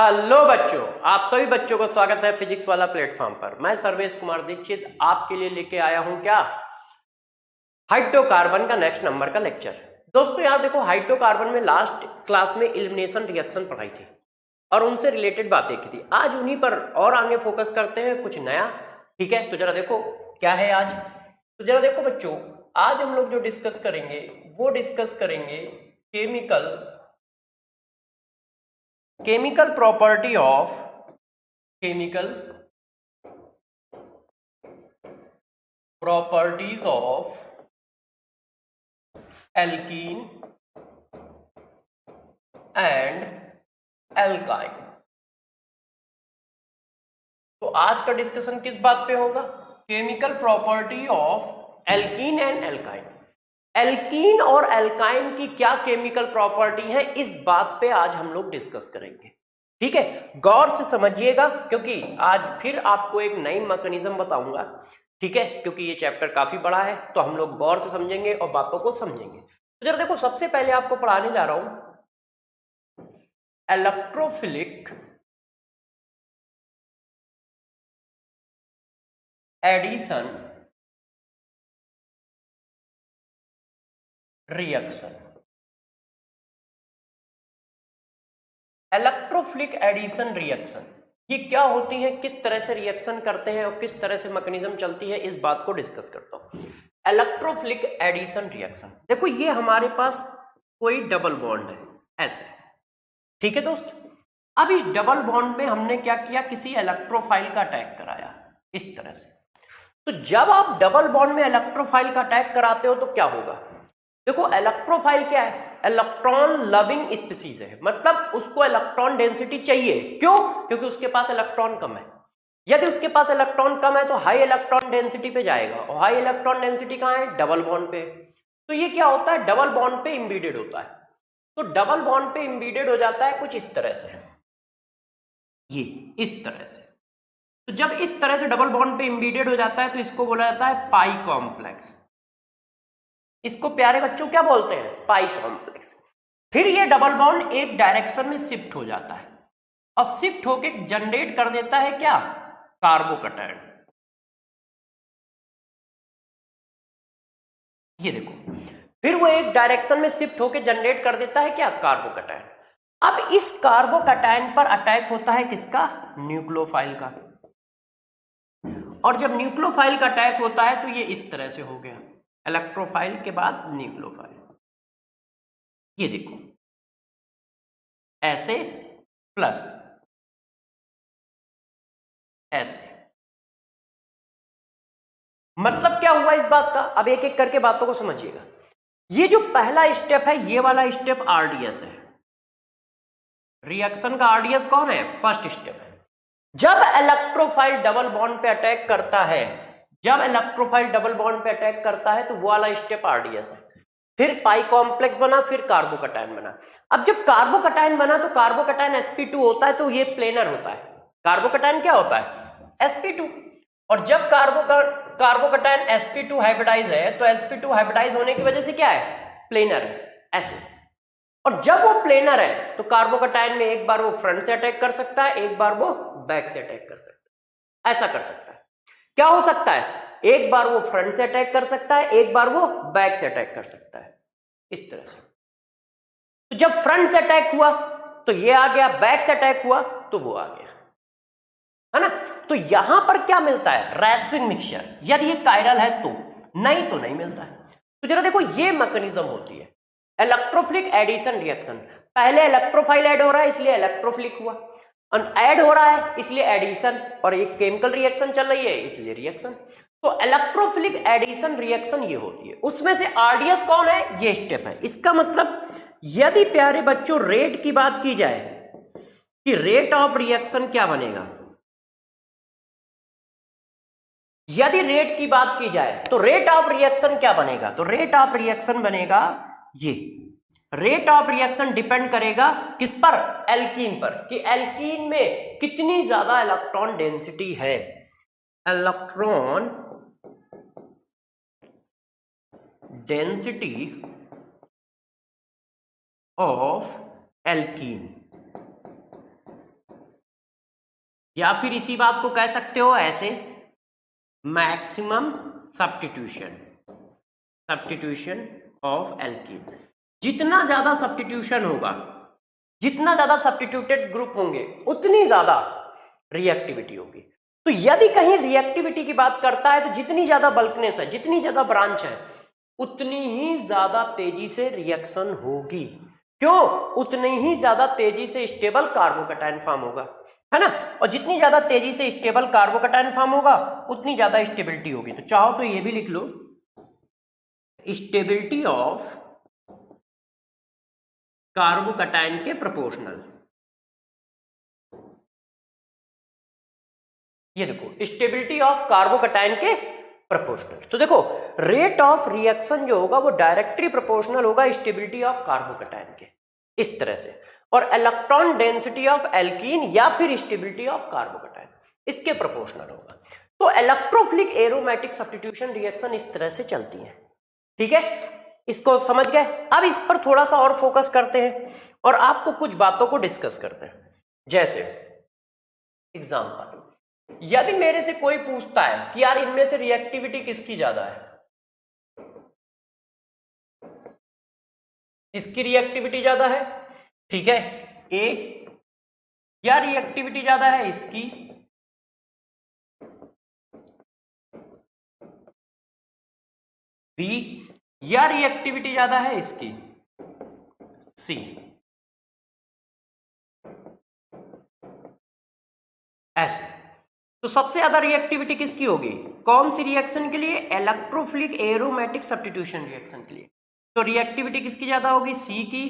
Hello बच्चों, आप सभी बच्चों को स्वागत है फिजिक्स वाला प्लेटफॉर्म पर। मैं सर्वेश कुमार दीक्षित आपके लिए लेके आया हूं क्या, हाइड्रोकार्बन का नेक्स्ट नंबर का लेक्चर। दोस्तों यहाँ देखो, हाइड्रोकार्बन में लास्ट क्लास में एलिमिनेशन रिएक्शन पढ़ाई थी और उनसे रिलेटेड बातें की थी। आज उन्हीं पर और आगे फोकस करते हैं, कुछ नया। ठीक है, तो जरा देखो क्या है आज। तो जरा देखो बच्चों, आज हम लोग जो डिस्कस करेंगे वो डिस्कस करेंगे chemical property of chemical properties of alkene and alkyne। तो आज का डिस्कशन किस बात पे होगा? Chemical property of alkene and alkyne. Alkene और एल्काइन की क्या केमिकल प्रॉपर्टी है, इस बात पे आज हम लोग डिस्कस करेंगे। ठीक है, गौर से समझिएगा क्योंकि आज फिर आपको एक नई मैकेनिज्म बताऊंगा। ठीक है, क्योंकि ये चैप्टर काफी बड़ा है तो हम लोग गौर से समझेंगे और बातों को समझेंगे। तो जरा देखो, सबसे पहले आपको पढ़ाने जा रहा हूं electrophilic addition reaction. Electrophilic addition reaction ये क्या होती है, किस तरह से रिएक्शन करते हैं और किस तरह से मैकेनिज्म चलती है, इस बात को डिस्कस करता हूं। इलेक्ट्रोफिलिक एडिशन रिएक्शन, देखो ये हमारे पास कोई डबल बॉन्ड है ऐसे। ठीक है दोस्त, अब इस डबल बॉन्ड में हमने क्या किया, किसी इलेक्ट्रोफाइल का अटैक कराया इस तरह से। तो जब आप डबल बॉन्ड में इलेक्ट्रोफाइल का अटैक कराते हो तो क्या होगा? देखो इलेक्ट्रोफाइल क्या है, इलेक्ट्रॉन लविंग स्पीसीज है, मतलब उसको इलेक्ट्रॉन डेंसिटी चाहिए। क्यों? क्योंकि उसके पास इलेक्ट्रॉन कम है। यदि उसके पास इलेक्ट्रॉन कम है तो हाई इलेक्ट्रॉन डेंसिटी पे जाएगा, और हाई इलेक्ट्रॉन डेंसिटी कहां है? डबल बॉन्ड पे। तो ये क्या होता है, डबल बॉन्ड पे इम्बीडेड होता है। तो डबल बॉन्ड पे इम्बीडेड हो जाता है कुछ इस तरह से, ये इस तरह से। तो जब इस तरह से डबल बॉन्ड पे इम्बीडेड हो जाता है तो इसको बोला जाता है पाई कॉम्प्लेक्स। इसको प्यारे बच्चों क्या बोलते हैं? पाई कॉम्प्लेक्स। फिर ये डबल बॉन्ड एक डायरेक्शन में शिफ्ट हो जाता है और शिफ्ट होके जनरेट कर देता है क्या? कार्बोकैटायन। ये देखो, फिर वो एक डायरेक्शन में शिफ्ट होके जनरेट कर देता है क्या? कार्बोकैटायन। अब इस कार्बोकैटायन पर अटैक होता है किसका? न्यूक्लियोफाइल का। और जब न्यूक्लियोफाइल का अटैक होता है तो ये इस तरह से हो गया, इलेक्ट्रोफाइल के बाद न्यूक्लियोफाइल। ये देखो ऐसे प्लस ऐसे, मतलब क्या हुआ इस बात का? अब एक एक करके बातों को समझिएगा। ये जो पहला स्टेप है, ये वाला स्टेप आरडीएस है। रिएक्शन का आरडीएस कौन है? फर्स्ट स्टेप है। जब इलेक्ट्रोफाइल डबल बॉन्ड पे अटैक करता है, जब इलेक्ट्रोफाइल डबल बॉन्ड पे अटैक करता है तो वो वाला स्टेप आरडीएस है। फिर पाई कॉम्प्लेक्स बना, फिर कार्बोकैटायन बना। अब जब कार्बोकैटायन बना तो कार्बोकैटायन sp2 होता है, तो ये प्लेनर होता है। कार्बोकैटायन क्या होता है? sp2। और जब कार्बोकैटायन sp2 हाइब्रिडाइज है तो sp2 हाइब्रिडाइज होने की वजह से क्या है? प्लेनर है ऐसे। और जब वो प्लेनर है तो कार्बोकैटायन में एक बार वो फ्रंट से अटैक कर सकता है, एक बार वो बैक से अटैक कर सकता है। ऐसा कर सकता है। क्या हो सकता है? एक बार वो फ्रंट से अटैक कर सकता है, एक बार वो बैक से अटैक कर सकता है, इस तरह से। तो जब फ्रंट से अटैक हुआ तो ये आ गया, बैक से अटैक हुआ तो वो आ गया, है ना? तो यहां पर क्या मिलता है? Resistive mixture. यदि ये कायरल है तो, नहीं तो नहीं मिलता है। तो जरा देखो, ये मैकेनिज्म होती है इलेक्ट्रोफिलिक एडिशन रिएक्शन। पहले इलेक्ट्रोफाइल ऐड हो रहा है इसलिए इलेक्ट्रोफिलिक हुआ, ऐड हो रहा है इसलिए एडिशन, और एक केमिकल रिएक्शन चल रही है इसलिए रिएक्शन। तो इलेक्ट्रोफिलिक एडिशन रिएक्शन ये होती है। उसमें से आरडीएस कौन है? ये स्टेप है। इसका मतलब यदि प्यारे बच्चों रेट की बात की जाए कि रेट ऑफ रिएक्शन क्या बनेगा, यदि रेट की बात की जाए तो रेट ऑफ रिएक्शन क्या बनेगा? तो रेट ऑफ रिएक्शन बनेगा ये। रेट ऑफ रिएक्शन डिपेंड करेगा किस पर? एल्कीन पर, कि एल्कीन में कितनी ज्यादा इलेक्ट्रॉन डेंसिटी है। Electron density of alkene. या फिर इसी बात को कह सकते हो ऐसे, मैक्सिमम सब्स्टिट्यूशन ऑफ एल्कीन। जितना ज्यादा सब्स्टिट्यूशन होगा, जितना ज्यादा सब्स्टिट्यूटेड ग्रुप होंगे, उतनी ज्यादा रिएक्टिविटी होगी। तो यदि कहीं रिएक्टिविटी की बात करता है तो जितनी ज्यादा बल्कनेस है, जितनी ज्यादा ब्रांच है, उतनी ही ज्यादा तेजी से रिएक्शन होगी। क्यों? उतनी ही ज्यादा तेजी से स्टेबल कार्बोकैटायन फॉर्म होगा, है ना। और जितनी ज्यादा तेजी से स्टेबल कार्बोकैटायन फॉर्म होगा, उतनी ज्यादा स्टेबिलिटी होगी। तो चाहो तो ये भी लिख लो, स्टेबिलिटी ऑफ कार्बोकैटायन के प्रोपोर्शनल। ये देखो, स्टेबिलिटी ऑफ कार्बोकैटायन के प्रोपोर्शनल। तो देखो, रेट ऑफ रिएक्शन जो होगा वो डायरेक्टली प्रोपोर्शनल होगा स्टेबिलिटी ऑफ कार्बोकैटायन के, इस तरह से। और इलेक्ट्रॉन डेंसिटी ऑफ एल्कीन या फिर स्टेबिलिटी ऑफ कार्बोकैटायन इसके प्रोपोर्शनल होगा। तो इलेक्ट्रोफिलिक एरोमेटिक सब्स्टिट्यूशन रिएक्शन इस तरह से चलती है। ठीक है, इसको समझ गए। अब इस पर थोड़ा सा और फोकस करते हैं और आपको कुछ बातों को डिस्कस करते हैं। जैसे एग्जांपल, यदि मेरे से कोई पूछता है कि यार इनमें से रिएक्टिविटी किसकी ज्यादा है, इसकी रिएक्टिविटी ज्यादा है, ठीक है, ए, या रिएक्टिविटी ज्यादा है इसकी, बी, या रिएक्टिविटी ज्यादा है इसकी, सी। ऐसे तो सबसे ज्यादा रिएक्टिविटी किसकी होगी? कौन सी रिएक्शन के लिए? इलेक्ट्रोफिलिक एरोमेटिक सब्स्टिट्यूशन रिएक्शन के लिए। तो रिएक्टिविटी किसकी ज्यादा होगी? सी की,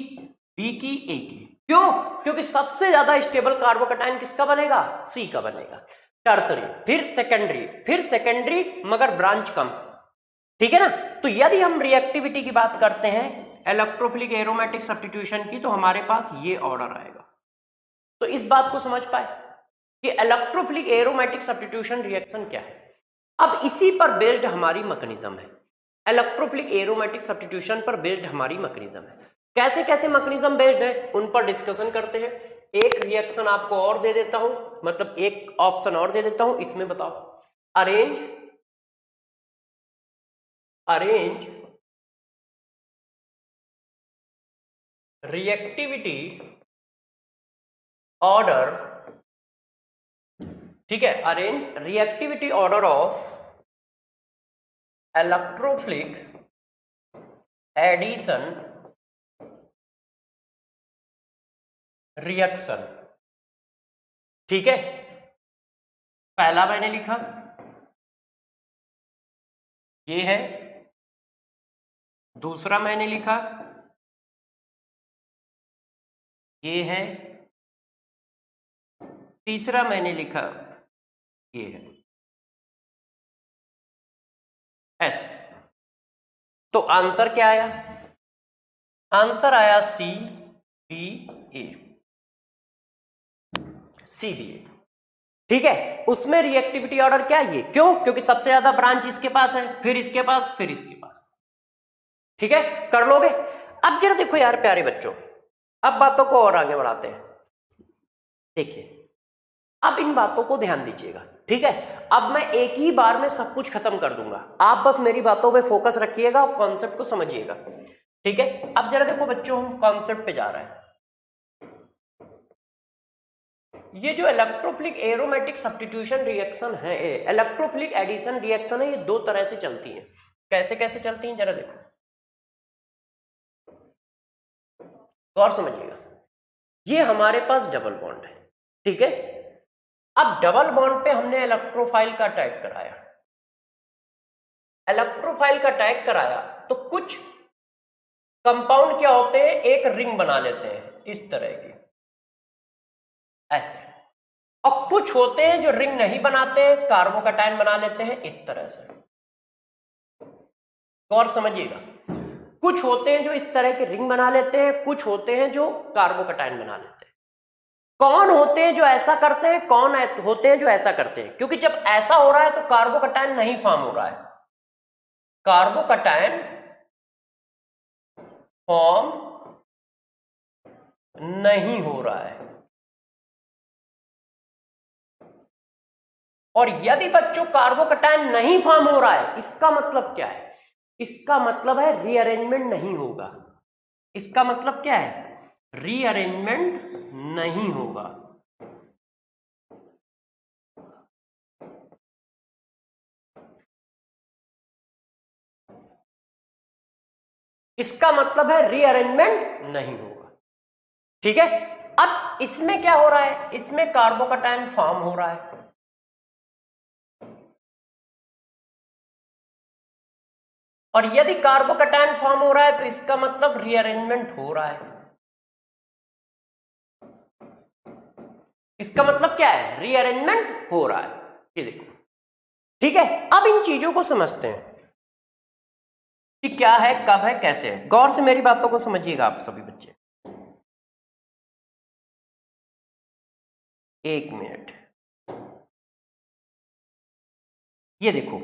बी की, ए की। क्यों? क्योंकि सबसे ज्यादा स्टेबल कार्बोकैटायन किसका बनेगा? सी का बनेगा। टर्सरी, फिर सेकेंडरी मगर ब्रांच कम, ठीक है ना। तो यदि हम रिएक्टिविटी की बात करते हैं इलेक्ट्रोफिलिक एरोमेटिक सब्स्टिट्यूशन की, तो हमारे पास ये ऑर्डर आएगा। तो इस बात को समझ पाए कि इलेक्ट्रोफिलिक एरोमेटिक सब्स्टिट्यूशन रिएक्शन क्या है। अब इसी पर बेस्ड हमारी मैकेनिज्म है, इलेक्ट्रोफिलिक एरोमेटिक सब्स्टिट्यूशन पर बेस्ड हमारी मैकेनिज्म है। कैसे कैसे मैकेनिज्म बेस्ड है उन पर डिस्कशन करते हैं। एक रिएक्शन आपको और दे देता हूं, मतलब एक ऑप्शन और दे देता हूं, इसमें बताओ, अरेंज रिएक्टिविटी ऑर्डर, ठीक है, arrange reactivity order of electrophilic addition reaction. ठीक है, पहला मैंने लिखा ये है, दूसरा मैंने लिखा ये है, तीसरा मैंने लिखा ये है, ऐसे। तो आंसर क्या आया? आंसर आया सी बी ए, सी बी ए। ठीक है, उसमें रिएक्टिविटी ऑर्डर क्या है? ये क्यों? क्योंकि सबसे ज्यादा ब्रांच इसके पास है, फिर इसके पास, फिर इसके पास। ठीक है, कर लोगे। अब जरा देखो यार प्यारे बच्चों, अब बातों को और आगे बढ़ाते हैं। देखिए, अब इन बातों को ध्यान दीजिएगा, ठीक है। अब मैं एक ही बार में सब कुछ खत्म कर दूंगा, आप बस मेरी बातों पे फोकस रखिएगा और कॉन्सेप्ट को समझिएगा, ठीक है। अब जरा देखो बच्चों, हम कॉन्सेप्ट पे जा रहे हैं। ये जो इलेक्ट्रोफिलिक एरोमेटिक सब्स्टिट्यूशन रिएक्शन है, इलेक्ट्रोफिलिक एडिशन रिएक्शन है, ये दो तरह से चलती है। कैसे कैसे चलती हैं जरा देखो, गौर समझिएगा। ये हमारे पास डबल बॉन्ड है, ठीक है। अब डबल बॉन्ड पे हमने इलेक्ट्रोफाइल का अटैक कराया, इलेक्ट्रोफाइल का अटैक कराया तो कुछ कंपाउंड क्या होते हैं, एक रिंग बना लेते हैं इस तरह की, ऐसे। और कुछ होते हैं जो रिंग नहीं बनाते हैं, कार्बोकैटायन बना लेते हैं इस तरह से। गौर समझिएगा, कुछ होते हैं जो इस तरह के रिंग बना लेते हैं, कुछ होते हैं जो कार्बोकैटायन बना लेते हैं। कौन होते हैं जो ऐसा करते हैं, कौन होते हैं जो ऐसा करते हैं? क्योंकि जब ऐसा हो रहा है तो कार्बोकैटायन नहीं फॉर्म हो रहा है, कार्बोकैटायन फॉर्म नहीं हो रहा है, और यदि बच्चों कार्बोकैटायन नहीं फॉर्म हो रहा है, इसका मतलब क्या है? इसका मतलब है रीअरेंजमेंट नहीं होगा। इसका मतलब क्या है? रीअरेंजमेंट नहीं होगा। इसका मतलब है रीअरेंजमेंट नहीं होगा। ठीक है, अब इसमें क्या हो रहा है? इसमें कार्बोकैटायन फॉर्म हो रहा है, और यदि कार्बोकैटायन फॉर्म हो रहा है तो इसका मतलब रीअरेंजमेंट हो रहा है। इसका मतलब क्या है? रीअरेंजमेंट हो रहा है। ये देखो, ठीक है। अब इन चीजों को समझते हैं कि क्या है, कब है, कैसे है। गौर से मेरी बातों को समझिएगा आप सभी बच्चे। एक मिनट, ये देखो।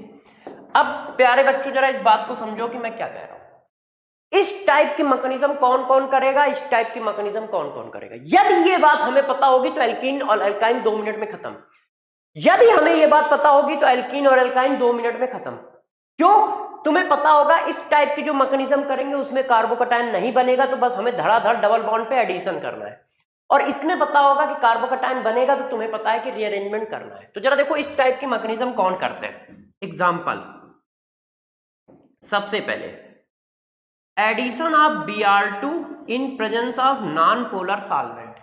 अब प्यारे बच्चों जरा इस बात को समझो कि मैं क्या कह रहा हूं। इस टाइप की मैकेनिज्म कौन कौन करेगा, इस टाइप की मैकेनिज्म कौन कौन करेगा। यदि ये बात हमें पता होगी तो एल्कीन और एल्काइन 2 मिनट में खत्म। यदि हमें ये बात पता होगी तो एल्कीन और एल्काइन 2 मिनट में खत्म। क्यों? तुम्हें पता होगा इस टाइप की जो मैकेनिज्म करेंगे उसमें कार्बोकैटायन नहीं बनेगा, तो बस हमें धड़ाधड़ डबल बॉन्ड पे एडिशन करना है। और इसमें पता होगा कि कार्बोकैटायन बनेगा, तो तुम्हें पता है कि रीअरेंजमेंट करना है। तो जरा देखो इस टाइप की मैकेनिज्म कौन करते हैं। एग्जाम्पल, सबसे पहले addition of Br2 in presence of non-polar solvent,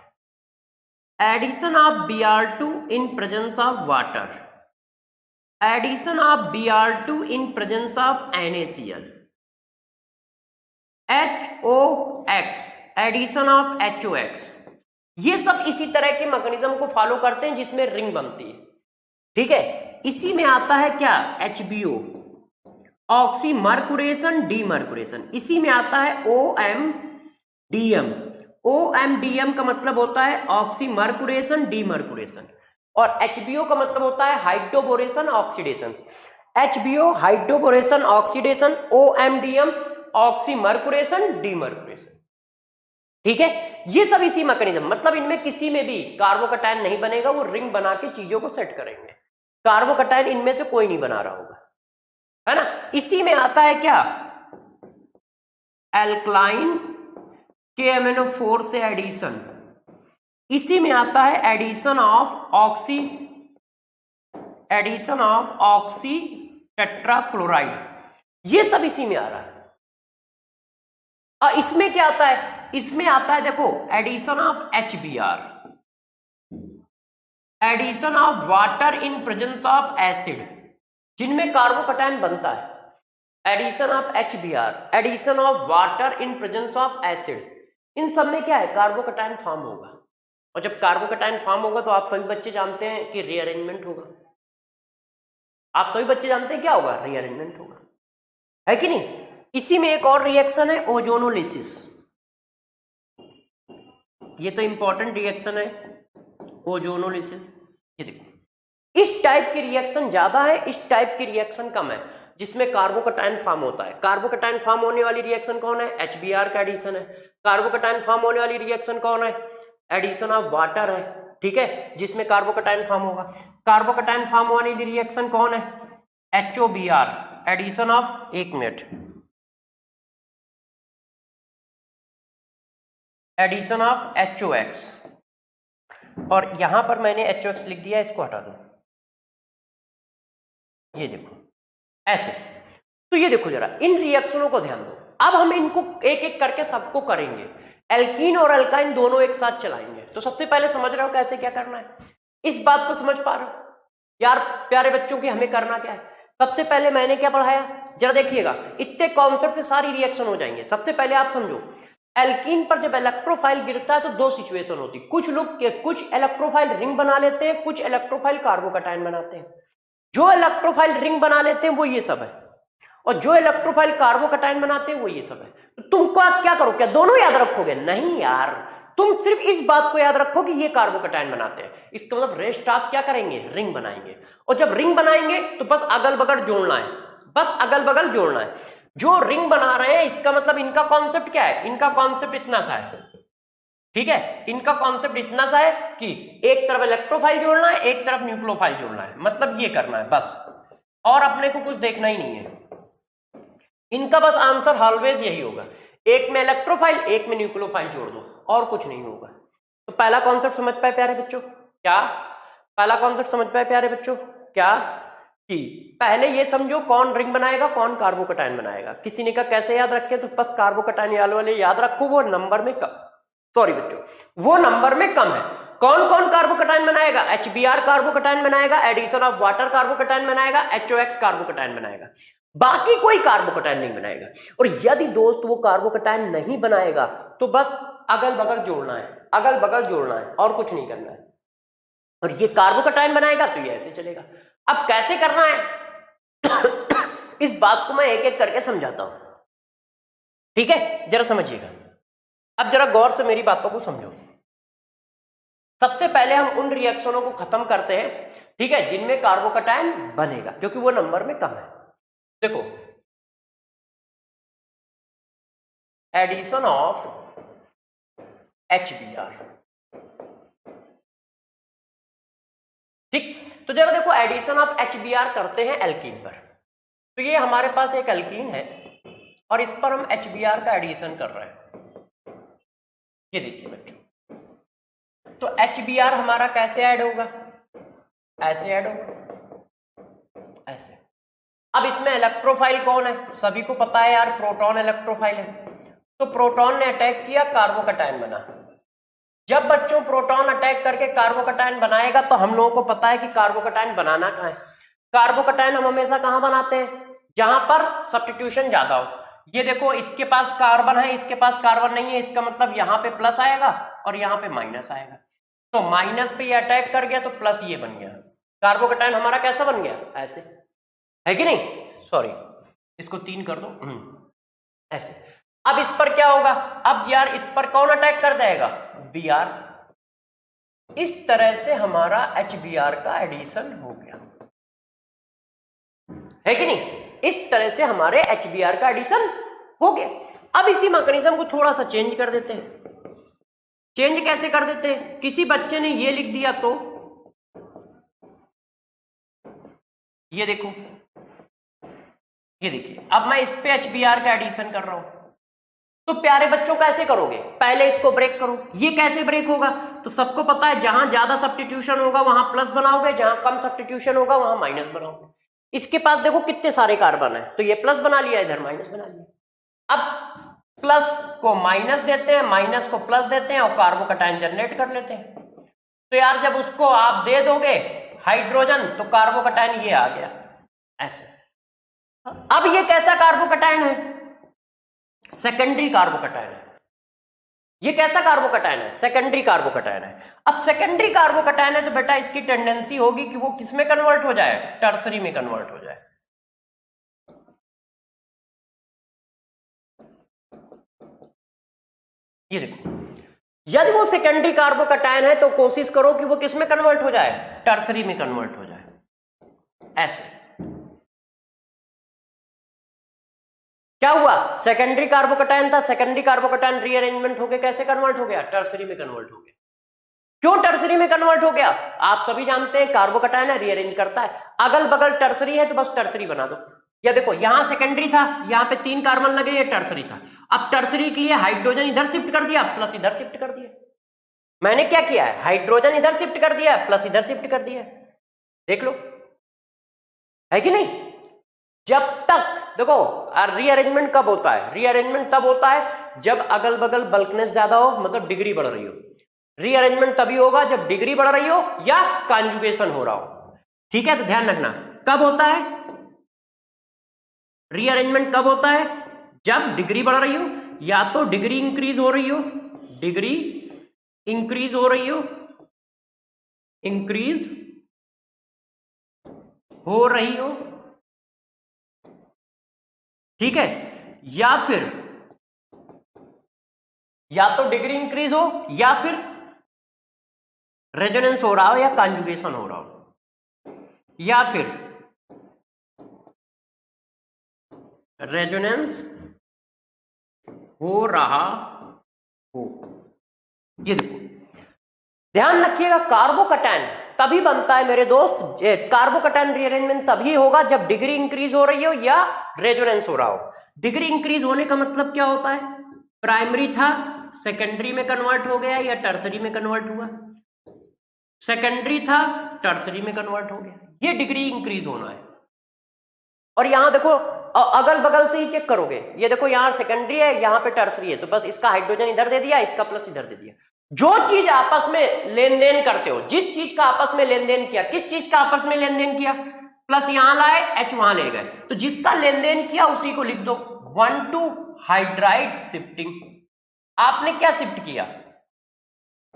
addition of Br2 in presence of water, addition of Br2 in presence of NaCl, HOX, addition of HOX। ये सब इसी तरह के मैकेनिज्म को फॉलो करते हैं जिसमें रिंग बनती है। ठीक है, इसी में आता है क्या? HBO, ऑक्सीमर्कुरेशन, डीमर्कुरेशन। इसी में आता है OMDM। OMDM का मतलब होता है ऑक्सीमर्कुरेशन, डीमर्कुरेशन, और HBO का मतलब होता है hydroboration, oxidation. HBO hydroboration, oxidation, OMDM ऑक्सीमर्कुरेशन, डीमर्कुरेशन। ठीक है, ये सब इसी मैकेनिज्म, मतलब इनमें किसी में भी कार्बोकैटायन नहीं बनेगा, वो रिंग बना के चीजों को सेट करेंगे। कार्बोकैटायन इनमें से कोई नहीं बना रहा होगा, है ना। इसी में आता है क्या? एल्कलाइन KMnO4 से एडिशन। इसी में आता है एडिशन ऑफ ऑक्सी टेट्राक्लोराइड। ये सब इसी में आ रहा है। और इसमें क्या आता है? इसमें आता है देखो addition of HBr, addition of water in presence of acid, जिनमें कार्बोकैटायन बनता है। Addition of HBr, addition of water in presence of acid, इन सब में क्या है? कार्बोकैटायन फॉर्म होगा। और जब कार्बोकैटायन फॉर्म होगा तो आप सभी बच्चे जानते हैं कि रीअरेंजमेंट होगा। आप सभी बच्चे जानते हैं क्या होगा? रीअरेंजमेंट होगा, है कि नहीं। इसी में एक और रिएक्शन है ओजोनोलिसिस। ये तो इंपॉर्टेंट रिएक्शन है ओजोनोलिसिस। ये देखो, इस टाइप की रिएक्शन ज्यादा है, इस टाइप की रिएक्शन कम है, जिसमें कार्बोकैटायन फॉर्म होता है। कार्बोकैटायन फॉर्म होने वाली रिएक्शन कौन है? HBr का एडिशन है। कार्बोकैटायन फॉर्म होने वाली रिएक्शन कौन है? एडिशन ऑफ वाटर है, ठीक है, जिसमें कार्बोकैटायन फॉर्म होगा। कार्बोकैटायन फॉर्म होने वाली रिएक्शन कौन है? HOBr, एडिशन ऑफ, एक मिनट, एडिशन ऑफ HOX। और यहां पर मैंने HOX लिख दिया, इसको हटा दो। ये देखो ऐसे। तो ये देखो जरा इन रिएक्शनों को ध्यान दो। अब हम इनको एक एक करके सबको करेंगे। एल्कीन और एल्काइन दोनों एक साथ चलाएंगे। तो सबसे पहले समझ रहे हो कैसे क्या करना है? इस बात को समझ पा रहे हो यार प्यारे बच्चों की? हमें करना क्या है? सबसे पहले मैंने क्या पढ़ाया जरा देखिएगा। इतने कॉन्सेप्ट से सारी रिएक्शन हो जाएंगे। सबसे पहले आप समझो, एल्कीन पर जब इलेक्ट्रोफाइल गिरता है तो दो सिचुएशन होती है। कुछ लोग कुछ इलेक्ट्रोफाइल रिंग बना लेते हैं, कुछ इलेक्ट्रोफाइल कार्बोकैटायन बनाते हैं। जो इलेक्ट्रोफाइल रिंग बना लेते हैं वो ये सब है, और जो इलेक्ट्रोफाइल कार्बोकैटायन बनाते हैं वो ये सब है। तो तुमको आप क्या करो? क्या दोनों याद रखोगे? नहीं यार, तुम सिर्फ इस बात को याद रखो कि ये कार्बोकैटायन बनाते हैं। इसका मतलब रेस्ट आप क्या करेंगे? रिंग बनाएंगे। और जब रिंग बनाएंगे तो बस अगल बगल जोड़ना है, बस अगल बगल जोड़ना है। जो रिंग बना रहे हैं इसका मतलब इनका कॉन्सेप्ट क्या है? इनका कॉन्सेप्ट इतना सा है, ठीक है, इनका कॉन्सेप्ट इतना सा है कि एक तरफ इलेक्ट्रोफाइल जोड़ना है, एक तरफ न्यूक्लियोफाइल जोड़ना है, मतलब ये करना है बस, और अपने को कुछ देखना ही नहीं है। इनका बस आंसर ऑलवेज यही होगा, एक में इलेक्ट्रोफाइल एक में न्यूक्लियोफाइल जोड़ दो, और कुछ नहीं होगा। तो पहला कॉन्सेप्ट समझ पाए प्यारे बच्चों क्या? पहला कॉन्सेप्ट समझ पाए प्यारे बच्चों क्या? कि पहले ये समझो कौन रिंग बनाएगा, कौन कार्बोकटायन बनाएगा। किसी ने कहा कैसे याद रखे, तो बस कार्बोकटायन वाले याद रखो, वो नंबर में कम, सॉरी बच्चों, वो नंबर में कम है। कौन कौन कार्बोकटायन बनाएगा? HBr कार्बोकटायन बनाएगा, एडिशन ऑफ वाटर कार्बोकटायन बनाएगा, HOX कार्बोकटायन बनाएगा, बाकी कोई कार्बोकटायन नहीं बनाएगा। और यदि दोस्त वो कार्बोकटायन नहीं बनाएगा तो बस अगल बगल जोड़ना है, अगल बगल जोड़ना है, और कुछ नहीं करना है। और ये कार्बोकटायन बनाएगा तो ये ऐसे चलेगा। अब कैसे करना है इस बात को मैं एक एक करके समझाता हूं, ठीक है, जरा समझिएगा। अब जरा गौर से मेरी बातों को समझो। सबसे पहले हम उन रिएक्शनों को खत्म करते हैं, ठीक है, जिनमें कार्बोकटायन बनेगा, क्योंकि वो नंबर में कम है। देखो, एडिशन ऑफ HBr, ठीक, तो जरा देखो एडिशन ऑफ HBr करते हैं एल्कीन पर। तो ये हमारे पास एक एल्कीन है और इस पर हम HBr का एडिशन कर रहे हैं। ये देखिए बच्चों, तो HBr हमारा कैसे ऐड होगा? ऐसे ऐड होगा, ऐसे। अब इसमें इलेक्ट्रोफाइल कौन है? सभी को पता है यार, प्रोटॉन इलेक्ट्रोफाइल है। तो प्रोटॉन ने अटैक किया, कार्बोकटायन बना। जब बच्चों प्रोटॉन अटैक करके कार्बोकटायन बनाएगा तो हम लोगों को पता है कि कार्बोकटायन बनाना कहां है। कार्बोकटायन हम हमेशा कहां बनाते हैं? जहां पर सब्स्टिट्यूशन ज्यादा हो। ये देखो, इसके पास कार्बन है, इसके पास कार्बन नहीं है, इसका मतलब यहां पे प्लस आएगा और यहां पे माइनस आएगा। तो माइनस पे ये अटैक कर गया तो प्लस ये बन गया। कार्बोकटायन हमारा कैसा बन गया? ऐसे, है कि नहीं? सॉरी, इसको 3 कर दो, ऐसे। अब इस पर क्या होगा? अब यार इस पर कौन अटैक कर जाएगा? Br। इस तरह से हमारा HBr का एडिशन हो गया, है कि नहीं? इस तरह से हमारे HBr का एडिशन हो गया। अब इसी मैकेनिज्म को थोड़ा सा चेंज कर देते हैं। चेंज कैसे कर देते हैं? किसी बच्चे ने ये लिख दिया तो ये देखो, ये देखिए, अब मैं इस पे HBr का एडिशन कर रहा हूं। तो प्यारे बच्चों कैसे करोगे? पहले इसको ब्रेक करो। ये कैसे ब्रेक होगा? तो सबको पता है, जहां ज्यादा सब्स्टिट्यूशन होगा वहां प्लस बनाओगे, जहां कम सब्स्टिट्यूशन होगा वहां माइनस बनाओगे। इसके पास देखो कितने सारे कार्बन है, तो ये प्लस बना लिया, इधर माइनस बना लिया। अब प्लस को माइनस देते हैं, माइनस को प्लस देते हैं और कार्बोकटायन जनरेट कर लेते हैं। तो यार जब उसको आप दे दोगे हाइड्रोजन तो कार्बोकटायन ये आ गया ऐसे। अब ये कैसा कार्बोकटायन है? सेकेंडरी कार्बोकटायन है। ये कैसा कार्बोकटायन है? सेकेंडरी कार्बोकटायन है। अब सेकेंडरी कार्बोकटायन है तो बेटा इसकी टेंडेंसी होगी कि वो किस में कन्वर्ट हो जाए? टर्सरी में कन्वर्ट हो जाए। ये देखो, यदि वो सेकेंडरी कार्बोकटायन है तो कोशिश करो कि वो किस में कन्वर्ट हो जाए? टर्सरी में कन्वर्ट हो जाए, ऐसे। क्या हुआ? सेकेंडरी कार्बोकटायन था, सेकेंडरी कार्बोकटायन रीअरेंजमेंट होके कैसे कन्वर्ट हो गया? टर्सरी में कन्वर्ट हो गया। क्यों टर्सरी में कन्वर्ट हो गया? आप सभी जानते हैं कार्बोकटायन है, रीअरेंज करता है। अगल बगल टर्सरी है तो बस टर्सरी बना दो। या देखो, यहां सेकेंडरी था, यहां पे 3 कार्बन लगे, ये टर्सरी था। अब टर्सरी के लिए हाइड्रोजन इधर शिफ्ट कर दिया, प्लस इधर शिफ्ट कर दिया। मैंने क्या किया है? हाइड्रोजन इधर शिफ्ट कर दिया, प्लस इधर शिफ्ट कर दिया। देख लो, है कि नहीं? जब तक देखो, रीअरेंजमेंट कब होता है? रीअरेंजमेंट तब होता है जब अगल बगल बल्कनेस ज्यादा हो, मतलब डिग्री बढ़ रही हो। रीअरेंजमेंट तभी होगा जब डिग्री बढ़ रही हो या कॉन्जुगेशन हो रहा हो। ठीक है, तो ध्यान रखना कब होता है रीअरेंजमेंट? कब होता है? जब डिग्री बढ़ रही हो, या तो डिग्री इंक्रीज हो रही हो, डिग्री इंक्रीज हो रही हो, इंक्रीज हो रही हो, ठीक है, या फिर या तो डिग्री इंक्रीज हो या फिर रेजोनेंस हो रहा हो या कॉन्जुगेशन हो रहा हो, या फिर रेजोनेंस हो रहा हो। ये देखो ध्यान रखिएगा, कार्बोकैटायन तभी बनता है मेरे दोस्त, कार्बोकैटायन रीअरेंजमेंट तभी होगा जब डिग्री इंक्रीज हो रही हो या रेजोनेंस हो रहा हो। डिग्री इंक्रीज होने का मतलब क्या होता है, प्राइमरी था सेकेंडरी में कन्वर्ट हो गया या टर्सरी में कन्वर्ट हुआ, सेकेंडरी था टर्सरी में कन्वर्ट हो गया, ये डिग्री इंक्रीज होना है। और यहां देखो अगल बगल से ही चेक करोगे, ये देखो यहां सेकेंडरी है यहां पे टर्सरी है, तो बस इसका हाइड्रोजन इधर दे दिया, इसका प्लस इधर दे दिया। जो चीज आपस में लेन देन करते हो, जिस चीज का आपस में लेन देन किया, किस चीज का आपस में लेन देन किया, प्लस यहां लाए एच वहां ले गए, तो जिसका लेन देन किया उसी को लिख दो 1,2 हाइड्राइड शिफ्टिंग। आपने क्या शिफ्ट किया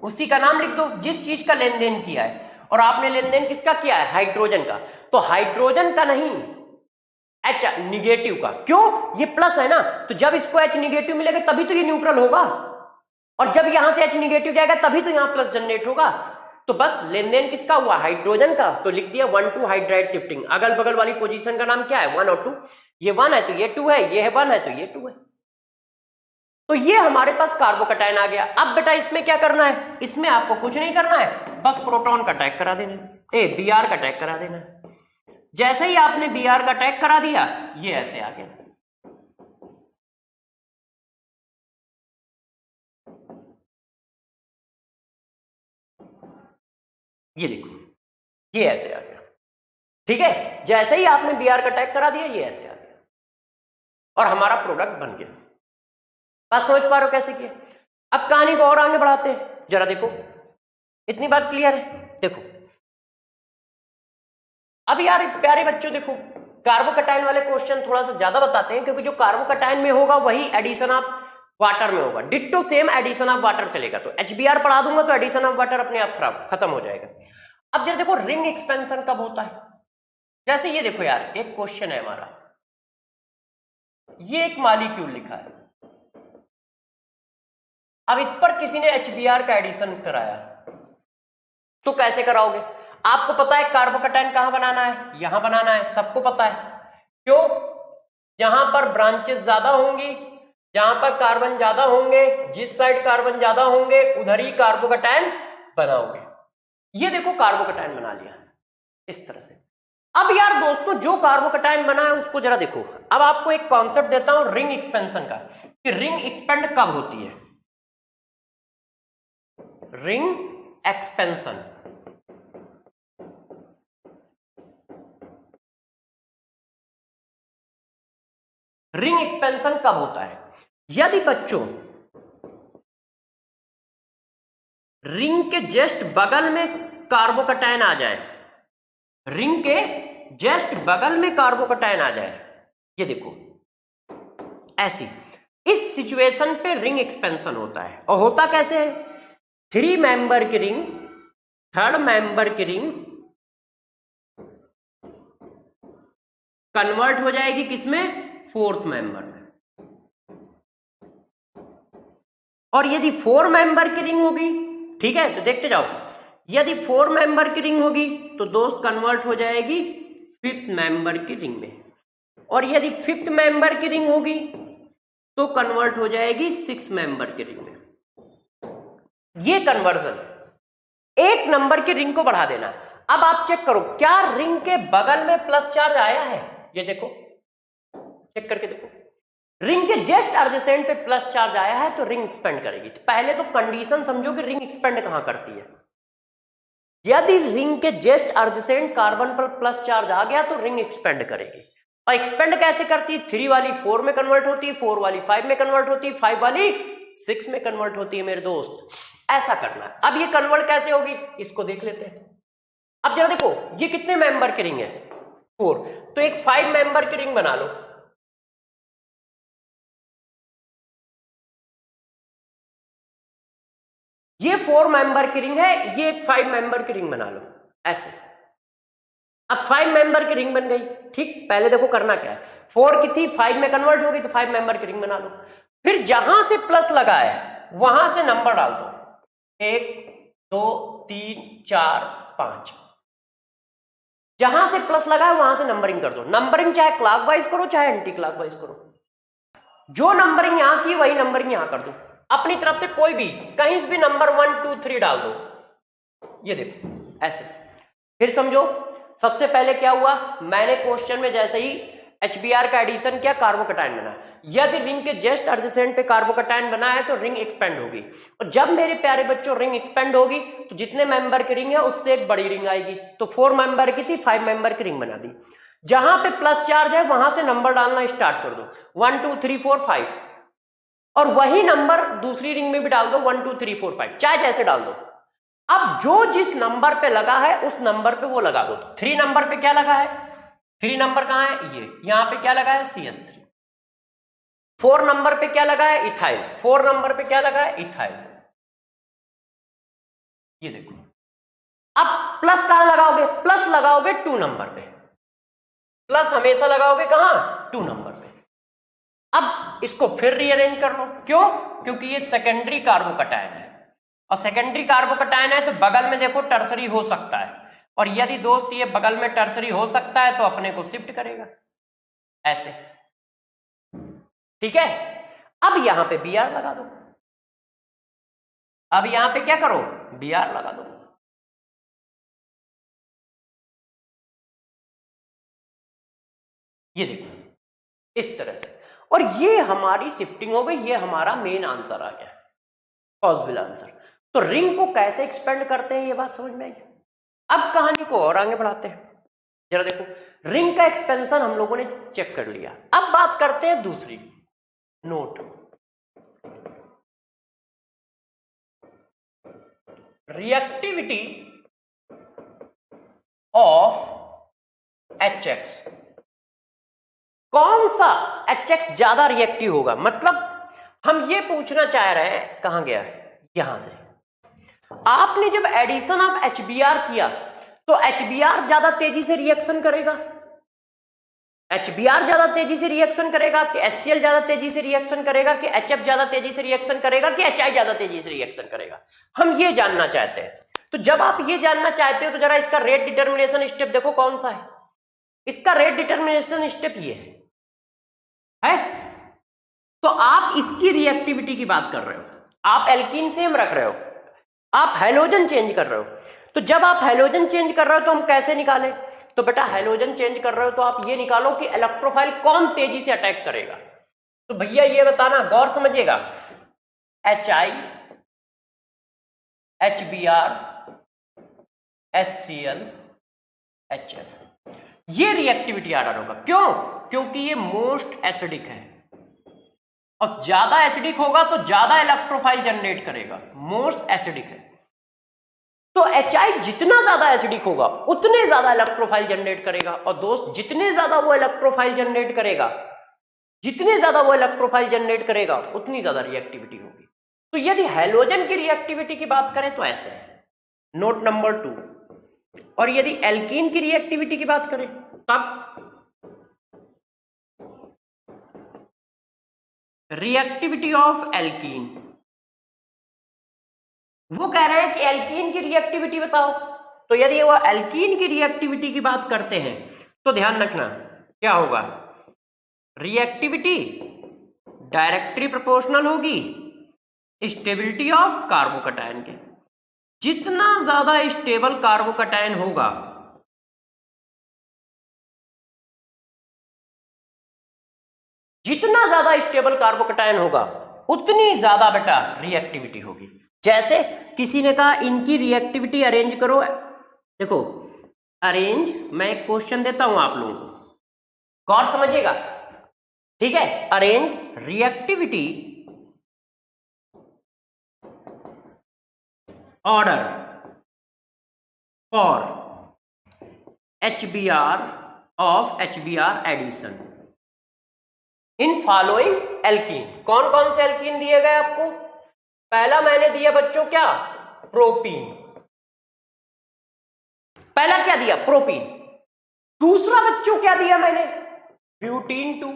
उसी का नाम लिख दो, जिस चीज का लेन देन किया है। और आपने लेन देन किसका किया है, हाइड्रोजन का, तो हाइड्रोजन का नहीं एच निगेटिव का। क्यों, ये प्लस है ना, तो जब इसको एच निगेटिव मिलेगा तभी तो ये न्यूट्रल होगा, और जब यहां से एच निगेटिव जाएगा तभी तो यहां प्लस जनरेट होगा। तो बस लेन देन किसका हुआ, हाइड्रोजन का, तो लिख दिया 1,2 हाइड्राइड शिफ्टिंग। अगल बगल वाली पोजीशन का नाम क्या है, 1 और 2, ये 1 है तो ये 2 है, ये है 1 है तो ये 2 है। तो ये हमारे पास कार्बोकैटायन आ गया। अब बेटा इसमें क्या करना है, इसमें आपको कुछ नहीं करना है, बस प्रोटॉन का टैग करा देना है, Br का टैग करा देना है। जैसे ही आपने Br का टैग करा दिया ये ऐसे आ गया, ये देखो ये ऐसे आ गया, ठीक है। जैसे ही आपने Br का टैग करा दिया ये ऐसे आ गया और हमारा प्रोडक्ट बन गया। बात समझ पा रहे हो कैसे किया। अब कहानी को और आगे बढ़ाते हैं, जरा देखो, इतनी बात क्लियर है। देखो अब यार प्यारे बच्चों देखो, कार्बोकैटायन वाले क्वेश्चन थोड़ा सा ज्यादा बताते हैं, क्योंकि जो कार्बोकैटायन में होगा वही एडिशन ऑफ वाटर में होगा, ditto same addition of water चलेगा। तो HBr पढ़ा दूंगा तो एडिशन ऑफ वाटर अपने आप खराब खत्म हो जाएगा। अब जरा देखो रिंग एक्सपेंशन कब होता है, जैसे ये देखो यार एक क्वेश्चन है हमारा, ये एक मॉलिक्यूल लिखा है, अब इस पर किसी ने HBr का एडिशन कराया, तो कैसे कराओगे। आपको पता है कार्बोकैटायन कहां बनाना है, यहां बनाना है, सबको पता है। क्यों, जहां पर ब्रांचेस ज्यादा होंगी, जहां पर कार्बन ज्यादा होंगे, जिस साइड कार्बन ज्यादा होंगे उधर ही कार्बोकैटायन बनाओगे। ये देखो कार्बोकैटायन बना लिया इस तरह से। अब यार दोस्तों जो कार्बोकैटायन बना है उसको जरा देखो, अब आपको एक कॉन्सेप्ट देता हूं रिंग एक्सपेंशन का, कि रिंग एक्सपेंड कब होती है। रिंग एक्सपेंशन, रिंग एक्सपेंशन कब होता है, यदि बच्चों रिंग के जस्ट बगल में कार्बोकैटायन आ जाए, रिंग के जस्ट बगल में कार्बोकैटायन आ जाए, ये देखो ऐसी, इस सिचुएशन पे रिंग एक्सपेंशन होता है। और होता कैसे है, 3 मेंबर की रिंग, 3rd मेंबर की रिंग कन्वर्ट हो जाएगी किसमें, 4th मेंबर में। और यदि 4 मेंबर की रिंग होगी, ठीक है, तो देखते जाओ, यदि 4 मेंबर की रिंग होगी तो दोस्त कन्वर्ट हो जाएगी 5th मेंबर की रिंग में, और यदि 5th मेंबर की रिंग होगी तो कन्वर्ट हो जाएगी 6 मेंबर की रिंग में। ये कन्वर्जन, एक नंबर की रिंग को बढ़ा देना। अब आप चेक करो क्या रिंग के बगल में प्लस चार्ज आया है, ये देखो चेक करके देखो, रिंग के जस्ट एडजेसेंट पे प्लस चार्ज आया है तो रिंग एक्सपेंड करेगी। पहले तो कंडीशन समझो कि रिंग एक्सपेंड कहां करती है। यदि रिंग के जस्ट एडजेसेंट कार्बन पर प्लस चार्ज आ गया तो रिंग एक्सपेंड करेगी। और एक्सपेंड कैसे करती है, 3 वाली 4 में कन्वर्ट होती है, 4 वाली 5 में कन्वर्ट होती है, 5 वाली 6 में कन्वर्ट होती है मेरे दोस्त। ऐसा करना है। अब ये कन्वर्ट कैसे होगी इसको देख लेते हैं। अब जरा देखो ये कितने मेंबर की रिंग है, 4, तो एक 5 मेंबर की रिंग बना लो। ये 4 मेंबर की रिंग है, ये एक 5 मेंबर की रिंग बना लो ऐसे। अब 5 मेंबर की रिंग बन गई, ठीक। पहले देखो करना क्या है, 4 की थी 5 में कन्वर्ट हो गई तो 5 मेंबर की रिंग बना लो। फिर जहां से प्लस लगा है वहां से नंबर डाल दो, 1 2 3 4 5। जहां से प्लस लगा है वहां से नंबरिंग कर दो। नंबरिंग चाहे क्लॉकवाइज करो चाहे एंटी क्लॉकवाइज करो, जो नंबरिंग यहां की वही नंबरिंग यहां कर दो। अपनी तरफ से कोई भी कहीं से भी नंबर 1 2 3 डाल दो, ये देखो ऐसे। फिर समझो सबसे पहले क्या हुआ, मैंने क्वेश्चन में जैसे ही HBr का एडिशन किया, कार्बोकैटायन बना। यदि रिंग के जस्ट एडजेसेंट पे कार्बोकैटायन बना है तो रिंग एक्सपेंड होगी, और जब मेरे प्यारे बच्चों रिंग एक्सपेंड होगी तो जितने मेंबर की रिंग है उससे एक बड़ी रिंग आएगी। तो 4 मेंबर की थी, 5 मेंबर की रिंग बना दी। जहां पे प्लस चार्ज है वहां से नंबर डालना स्टार्ट कर दो, 1 2 3 4 5, और वही नंबर दूसरी रिंग में भी डाल दो, 1 2 3 4 5, चाहे जैसे डाल दो। अब जो जिस नंबर पे लगा है उस नंबर पे वो लगा दो। 3 नंबर पे क्या लगा है, 3 नंबर कहां है, ये यहां पे क्या लगा है, CH3। 4 नंबर पे क्या लगा है, इथाइल। 4 नंबर पे क्या लगा है, इथाइल। ये देखो, अब प्लस कहां लगाओगे, प्लस लगाओगे 2 नंबर पे, प्लस हमेशा लगाओगे कहां, 2 नंबर पे। अब इसको फिर रीअरेंज कर लो, क्यों, क्योंकि ये सेकेंडरी कार्बोकैटायन है, और सेकेंडरी कार्बोकैटायन है तो बगल में देखो टर्सरी हो सकता है, और यदि दोस्त ये बगल में टर्सरी हो सकता है तो अपने को शिफ्ट करेगा ऐसे, ठीक है। अब यहां पे Br लगा दो, अब यहां पे क्या करो, Br लगा दो। ये देखो इस तरह से, और ये हमारी शिफ्टिंग हो गई, ये हमारा मेन आंसर आ गया, पॉसिबल आंसर। तो रिंग को कैसे एक्सपेंड करते हैं ये बात समझ में आई। अब कहानी को और आगे बढ़ाते हैं, जरा देखो, रिंग का एक्सपेंशन हम लोगों ने चेक कर लिया। अब बात करते हैं दूसरी, नोट, रिएक्टिविटी ऑफ HX। कौन सा HX ज्यादा रिएक्टिव होगा, मतलब हम ये पूछना चाह रहे हैं, कहां गया है, यहां से। आपने जब एडिशन ऑफ HBr किया तो HBr ज्यादा तेजी से रिएक्शन करेगा, HBr ज्यादा तेजी से रिएक्शन करेगा कि HCl ज्यादा तेजी से रिएक्शन करेगा कि HF ज्यादा तेजी से रिएक्शन करेगा कि HI ज्यादा तेजी से रिएक्शन करेगा, हम ये जानना चाहते हैं। तो जब आप ये जानना चाहते हो तो जरा इसका रेट डिटर्मिनेशन स्टेप देखो कौन सा है। इसका रेट डिटर्मिनेशन स्टेप ये है? तो आप इसकी रिएक्टिविटी की बात कर रहे हो, आप एल्कीन सेम रख रहे हो, आप हैलोजन चेंज कर रहे हो। तो जब आप हैलोजन चेंज कर रहे हो तो हम कैसे निकालें, तो बेटा हैलोजन चेंज कर रहे हो तो आप ये निकालो कि इलेक्ट्रोफाइल कौन तेजी से अटैक करेगा। तो भैया ये बताना, गौर समझिएगा, HI, HBr, HCl, HF, ये रिएक्टिविटी ऑर्डर होगा। क्यों, क्योंकि ये मोस्ट एसिडिक है, और ज्यादा एसिडिक होगा तो ज्यादा इलेक्ट्रोफाइल जनरेट करेगा, मोस्ट एसिडिक है। तो HI जितना ज्यादा एसिडिक होगा उतने ज्यादा इलेक्ट्रोफाइल जनरेट करेगा, और दोस्त जितने ज्यादा वो इलेक्ट्रोफाइल जनरेट करेगा, जितने ज्यादा वो इलेक्ट्रोफाइल जनरेट करेगा उतनी ज्यादा रिएक्टिविटी होगी। तो यदि हैलोजन की रिएक्टिविटी की बात करें तो ऐसे है, नोट नंबर 2। और यदि एल्कीन की रिएक्टिविटी की बात करें तब रिएक्टिविटी ऑफ एल्कीन, वो कह रहे हैं कि एल्कीन की रिएक्टिविटी बताओ। तो यदि वो एल्कीन की रिएक्टिविटी की बात करते हैं तो ध्यान रखना क्या होगा, रिएक्टिविटी डायरेक्टली प्रोपोर्शनल होगी स्टेबिलिटी ऑफ कार्बोकैटायन के। जितना ज्यादा स्टेबल कार्बोकैटायन होगा जितना ज्यादा स्टेबल कार्बोकैटायन होगा उतनी ज्यादा बेटा रिएक्टिविटी होगी। जैसे किसी ने कहा इनकी रिएक्टिविटी अरेंज करो, देखो अरेंज, मैं एक क्वेश्चन देता हूं आप लोगों को, गौर समझिएगा, ठीक है। Arrange reactivity order for HBr of HBr addition in following alkene. कौन कौन से एल्कीन दिए गए आपको? पहला मैंने दिया बच्चों क्या, प्रोपीन। पहला क्या दिया, प्रोपीन। दूसरा बच्चों क्या दिया मैंने, ब्यूटीन 2।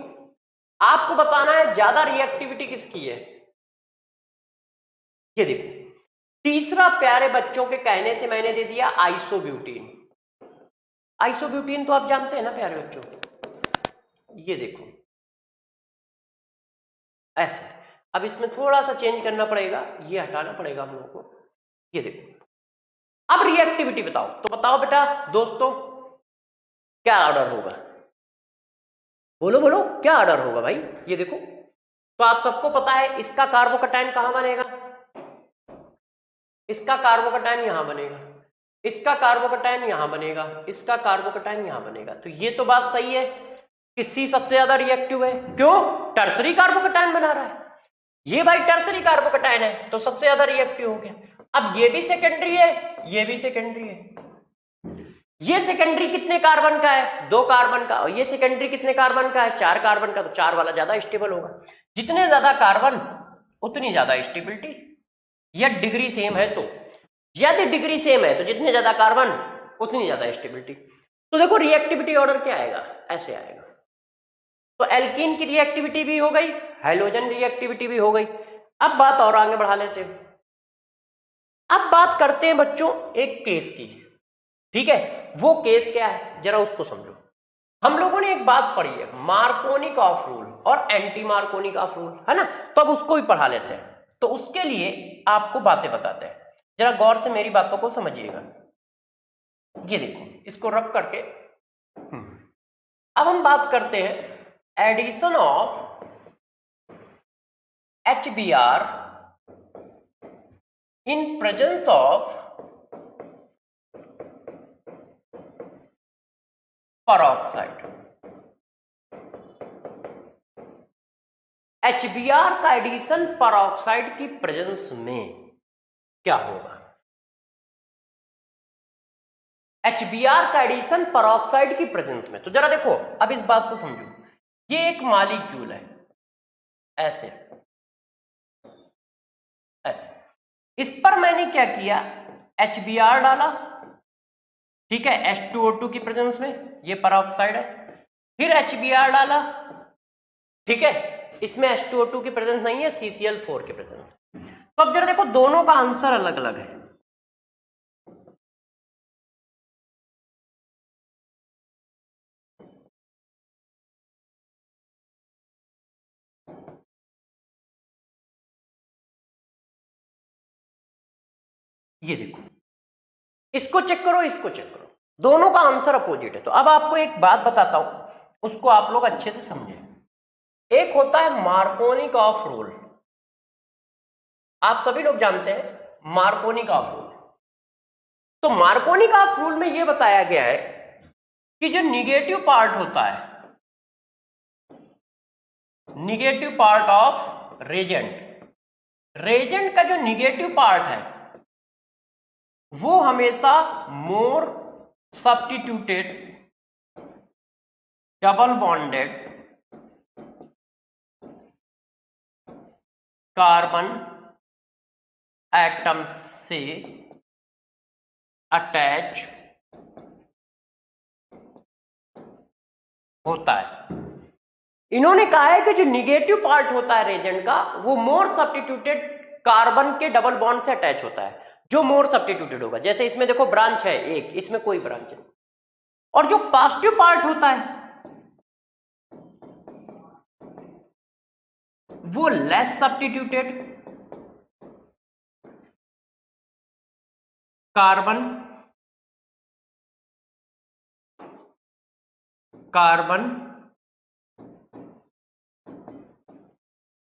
आपको बताना है ज्यादा रिएक्टिविटी किसकी है, ये देखो। तीसरा प्यारे बच्चों के कहने से मैंने दे दिया आइसोब्यूटीन। आइसोब्यूटीन तो आप जानते हैं ना प्यारे बच्चों, ये देखो ऐसे। अब इसमें थोड़ा सा चेंज करना पड़ेगा, ये हटाना पड़ेगा हम लोगों को। ये देखो अब रिएक्टिविटी बताओ, तो बताओ बेटा दोस्तों क्या ऑर्डर होगा, बोलो बोलो क्या ऑर्डर होगा भाई। ये देखो तो आप सबको पता है इसका कार्बोकैटायन कहां बनेगा, इसका कार्बोकैटायन यहां बनेगा, इसका कार्बोकैटायन यहां बनेगा, इसका कार्बोकैटायन यहां बनेगा। तो ये तो बात सही है कि सी सबसे ज्यादा रिएक्टिव है, क्यों, टर्सरी कार्बोकैटायन बना रहा है, ये भाई टर्सरी कार्बोकैटायन है तो सबसे ज्यादा रिएक्टिव हो गया। अब ये भी सेकेंडरी है, ये भी सेकेंडरी है, ये सेकेंडरी कितने कार्बन का है, 2 कार्बन का, और ये सेकेंडरी कितने कार्बन का है, 4 कार्बन का, तो 4 वाला ज्यादा स्टेबल होगा। जितने ज्यादा कार्बन उतनी ज्यादा स्टेबिलिटी, या डिग्री सेम है तो, यदि डिग्री सेम है तो जितने ज्यादा कार्बन उतनी ज्यादा स्टेबिलिटी। तो देखो रिएक्टिविटी ऑर्डर क्या आएगा, ऐसे आएगा। तो एल्कीन की रिएक्टिविटी भी हो गई, हैलोजन रिएक्टिविटी भी हो गई। अब बात और आगे बढ़ा लेते हैं, अब बात करते हैं बच्चों एक केस की, ठीक है। वो केस क्या है जरा उसको समझो। हम लोगों ने एक बात पढ़ी है, मार्कोनी ऑफ रूल और एंटी मार्कोनी ऑफ रूल, है ना, तो अब उसको भी पढ़ा लेते हैं। तो उसके लिए आपको बातें बताते हैं, जरा गौर से मेरी बातों को समझिएगा। ये देखो इसको रख करके अब हम बात करते हैं addition of HBr in presence of peroxide. HBr का एडिशन परऑक्साइड की प्रेजेंस में क्या होगा, HBr का एडिशन परऑक्साइड की प्रेजेंस में। तो जरा देखो अब इस बात को समझो, ये एक मॉलिक्यूल है ऐसे ऐसे, इस पर मैंने क्या किया, HBr डाला, ठीक है, H2O2 की प्रेजेंस में, ये परऑक्साइड है, फिर HBr डाला, ठीक है, इसमें H2O2 की प्रेजेंस नहीं है, CCl4 की प्रेजेंस। तो अब जरा देखो दोनों का आंसर अलग अलग है। ये देखो इसको चेक करो, इसको चेक करो, दोनों का आंसर अपोजिट है। तो अब आपको एक बात बताता हूं, उसको आप लोग अच्छे से समझें। एक होता है मार्कोनी ऑफ रूल, आप सभी लोग जानते हैं मार्कोनी ऑफ रूल। तो मार्कोनी ऑफ रूल में यह बताया गया है कि जो निगेटिव पार्ट होता है, negative part of Regent, Regent का जो निगेटिव पार्ट है वो हमेशा मोर substituted double bonded carbon atom से अटैच होता है। इन्होंने कहा है कि जो निगेटिव पार्ट होता है रेजेंट का वो मोर सब्स्टिट्यूटेड कार्बन के डबल बॉन्ड से अटैच होता है, जो मोर सब्स्टिट्यूटेड होगा। जैसे इसमें देखो ब्रांच है एक, इसमें कोई ब्रांच नहीं। और जो पॉजिटिव पार्ट होता है वो less substituted carbon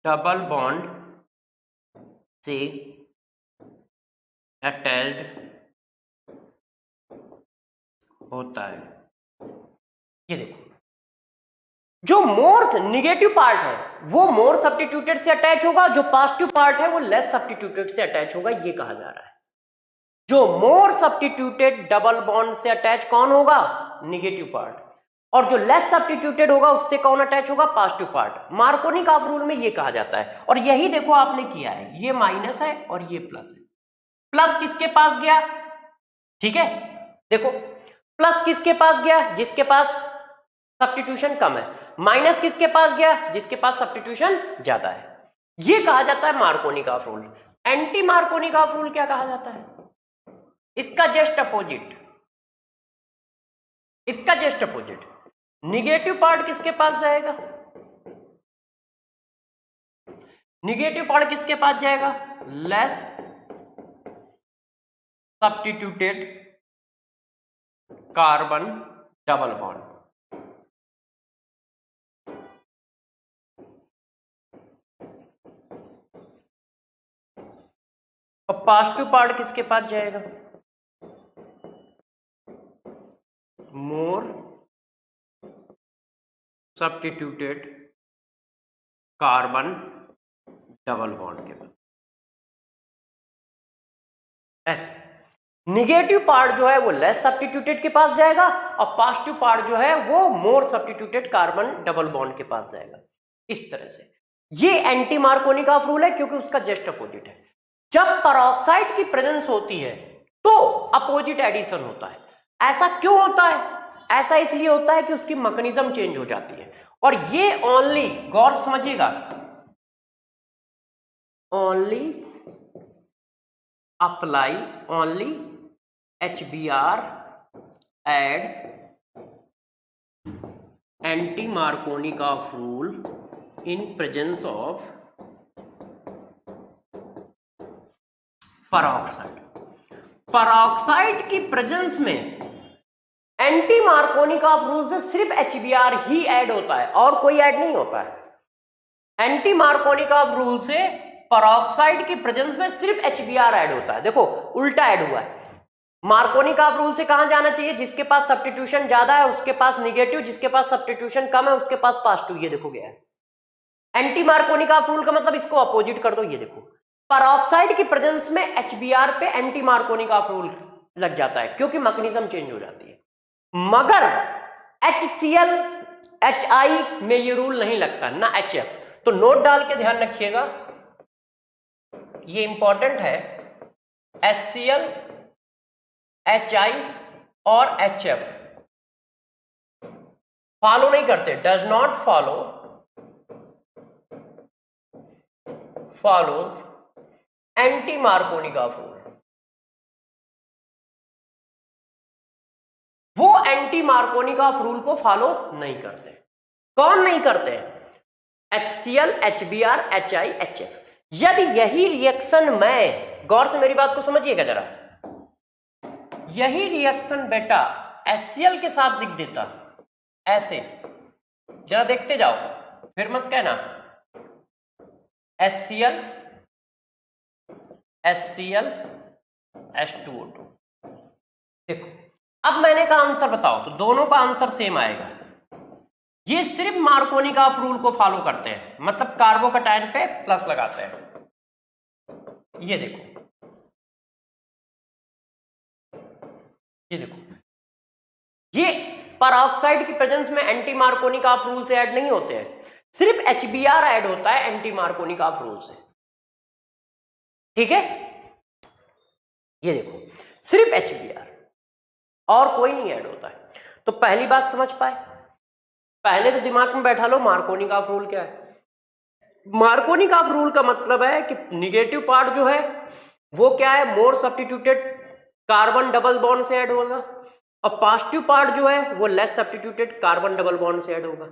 double bond से अटैच्ड होता है। ये देखो जो मोर निगेटिव पार्ट है वो मोर सब्स्टिट्यूटेड से अटैच होगा, जो पॉजिटिव पार्ट है वो लेस सब्स्टिट्यूटेड से अटैच होगा, ये कहा जा रहा है। जो मोर सब्स्टिट्यूटेड डबल बॉन्ड से अटैच कौन होगा, निगेटिव पार्ट, और जो लेस सब्स्टिट्यूटेड होगा उससे कौन अटैच होगा, positive part. Markovnikov of rule में ये कहा जाता है। और यही देखो आपने किया है, ये माइनस है और ये प्लस है। प्लस किसके पास गया, ठीक है, देखो प्लस किसके पास गया, जिसके पास सब्स्टिट्यूशन कम है। माइनस किसके पास गया, जिसके पास सब्स्टिट्यूशन ज्यादा है। ये कहा जाता है Markovnikov of rule. Anti Markovnikov of rule क्या कहा जाता है, इसका जस्ट अपोजिट, इसका जस्ट अपोजिट। निगेटिव पार्ट किसके पास जाएगा, निगेटिव पार्ट किसके पास जाएगा? Less substituted carbon double bond. और पॉजिटिव पार्ट किसके पास जाएगा? मोर सब्स्टिट्यूटेड कार्बन डबल बॉन्ड के पास। ऐसे निगेटिव पार्ट जो है वो लेस सब्स्टिट्यूटेड के पास जाएगा और पॉजिटिव पार्ट जो है वो मोर सब्स्टिट्यूटेड कार्बन डबल बॉन्ड के पास जाएगा। इस तरह से ये एंटी मार्कोनी रूल है, क्योंकि उसका जस्ट अपोजिट है। जब पेरोक्साइड की प्रेजेंस होती है तो अपोजिट एडिशन होता है। ऐसा क्यों होता है? ऐसा इसलिए होता है कि उसकी मैकेनिज्म चेंज हो जाती है। और ये ओनली, गौर समझिएगा, only apply only HBr add anti Markovnikov rule in presence of peroxide. Peroxide की प्रेजेंस में एंटी मार्कोनिकॉफ रूल से सिर्फ HBr ही ऐड होता है और कोई ऐड नहीं होता है। एंटी मार्कोनिकॉफ रूल से पेरोक्साइड की प्रेजेंस में सिर्फ HBr ऐड होता है। देखो उल्टा ऐड हुआ है। मार्कोनिकॉफ रूल से कहां जाना चाहिए? जिसके पास सब्स्टिट्यूशन ज्यादा है उसके पास निगेटिव, जिसके पास सब्स्टिट्यूशन कम है उसके पास पॉजिटिव। ये देखो गया है। एंटी मार्कोनिकॉफ रूल का मतलब इसको अपोजिट कर दो। ये देखो पेरोक्साइड की प्रेजेंस में HBr पे एंटी मार्कोनिकॉफ रूल लग जाता है, क्योंकि मैकेनिज्म चेंज हो जाती है। मगर HCl HI में ये रूल नहीं लगता, ना HF। तो नोट डाल के ध्यान रखिएगा, ये इंपॉर्टेंट है। HCl HI और HF फॉलो नहीं करते, does not follows anti Markovnikov rule. वो एंटी मार्कोनिकॉफ रूल को फॉलो नहीं करते। कौन नहीं करते? HCl HBr HI HF। यदि यही रिएक्शन मैं, गौर से मेरी बात को समझिएगा जरा, यही रिएक्शन बेटा HCl के साथ लिख देता ऐसे, जरा देखते जाओ, फिर मत कहना HCl H2O2। देखो अब मैंने का आंसर बताओ, तो दोनों का आंसर सेम आएगा। ये सिर्फ मार्कोनिकॉफ रूल को फॉलो करते हैं, मतलब कार्बोकटायन पे प्लस लगाते हैं। ये देखो, ये देखो, ये पेरोक्साइड की प्रेजेंस में एंटी मार्कोनिकॉफ रूल से ऐड नहीं होते हैं, सिर्फ HBr ऐड होता है एंटी मार्कोनिकॉफ रूल से। ठीक है, ये देखो सिर्फ HBr और कोई नहीं ऐड होता है। तो पहली बात समझ पाए? पहले तो दिमाग में बैठा लो मार्कोनिकॉफ रूल क्या है। मार्कोनिकॉफ रूल का मतलब है कि निगेटिव पार्ट जो है वो क्या है, मोर सब्स्टिट्यूटेड कार्बन डबल बॉन्ड से ऐड होगा, और पॉजिटिव पार्ट जो है वो less substituted carbon double bond से ऐड होगा।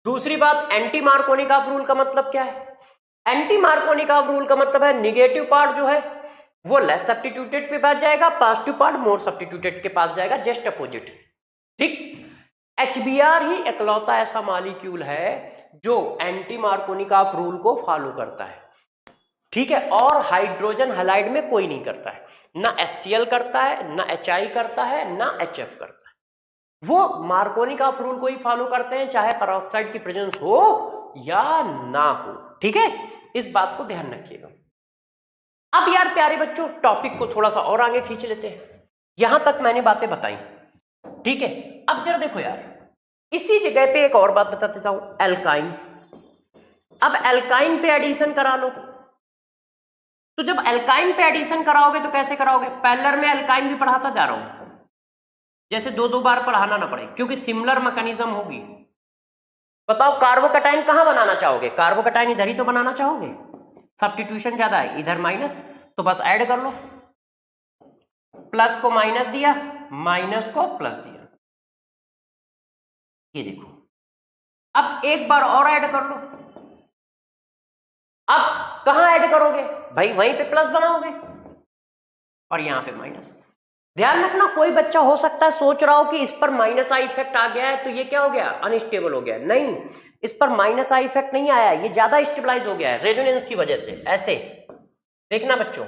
दूसरी बात, एंटी मार्कोनिकॉफ रूल का मतलब क्या है? एंटी मार्कोनिकॉफ रूल का मतलब है निगेटिव पार्ट जो है वो लेस सब्स्टिट्यूटेड के पास जाएगा, पॉजिटिव पार्ट मोर सब्स्टिट्यूटेड के पास जाएगा, जस्ट अपोजिट। ठीक, HBr ही इकलौता ऐसा मॉलिक्यूल है जो एंटी मार्कोनिकॉफ रूल को फॉलो करता है। ठीक है, और हाइड्रोजन हैलाइड में कोई नहीं करता है, ना HCl करता है, ना HI करता है, ना HF करता है। वो मार्कोनिकॉफ रूल को ही फॉलो करते हैं, चाहे पेरोक्साइड की प्रेजेंस हो या ना हो। ठीक है, इस बात को ध्यान रखिएगा। अब यार प्यारे बच्चों, टॉपिक को थोड़ा सा और आगे खींच लेते हैं। यहां तक मैंने बातें बताई, ठीक है। अब जरा देखो यार, इसी जगह पे एक और बात बता देता हूं, एल्काइन। अब एल्काइन पे एडिशन करा लो। तो जब एल्काइन पे एडिशन कराओगे तो कैसे कराओगे? पैरेलल में एल्काइन भी पढ़ाता जा रहा हूं, जैसे दो दो बार पढ़ाना ना पड़े, क्योंकि सिमिलर मैकेनिज्म होगी। बताओ कार्बोकटाइन कहां बनाना चाहोगे? कार्बोकटाइन इधर ही तो बनाना चाहोगे, सब्स्टिट्यूशन ज्यादा है, इधर माइनस, तो बस ऐड कर लो। प्लस को माइनस दिया, माइनस को प्लस दिया। ये देखो, अब एक बार और ऐड कर लो। अब कहां ऐड करोगे भाई, वहीं पे प्लस बनाओगे और यहां पे माइनस। ध्यान रखना, कोई बच्चा हो सकता है सोच रहा हो कि इस पर माइनस आई इफेक्ट आ गया है तो ये क्या हो गया, अनस्टेबल हो गया। नहीं, इस पर माइनस आई इफेक्ट नहीं आया, ये ज्यादा स्टेबलाइज हो गया है रेजोनेंस की वजह से। ऐसे देखना बच्चों,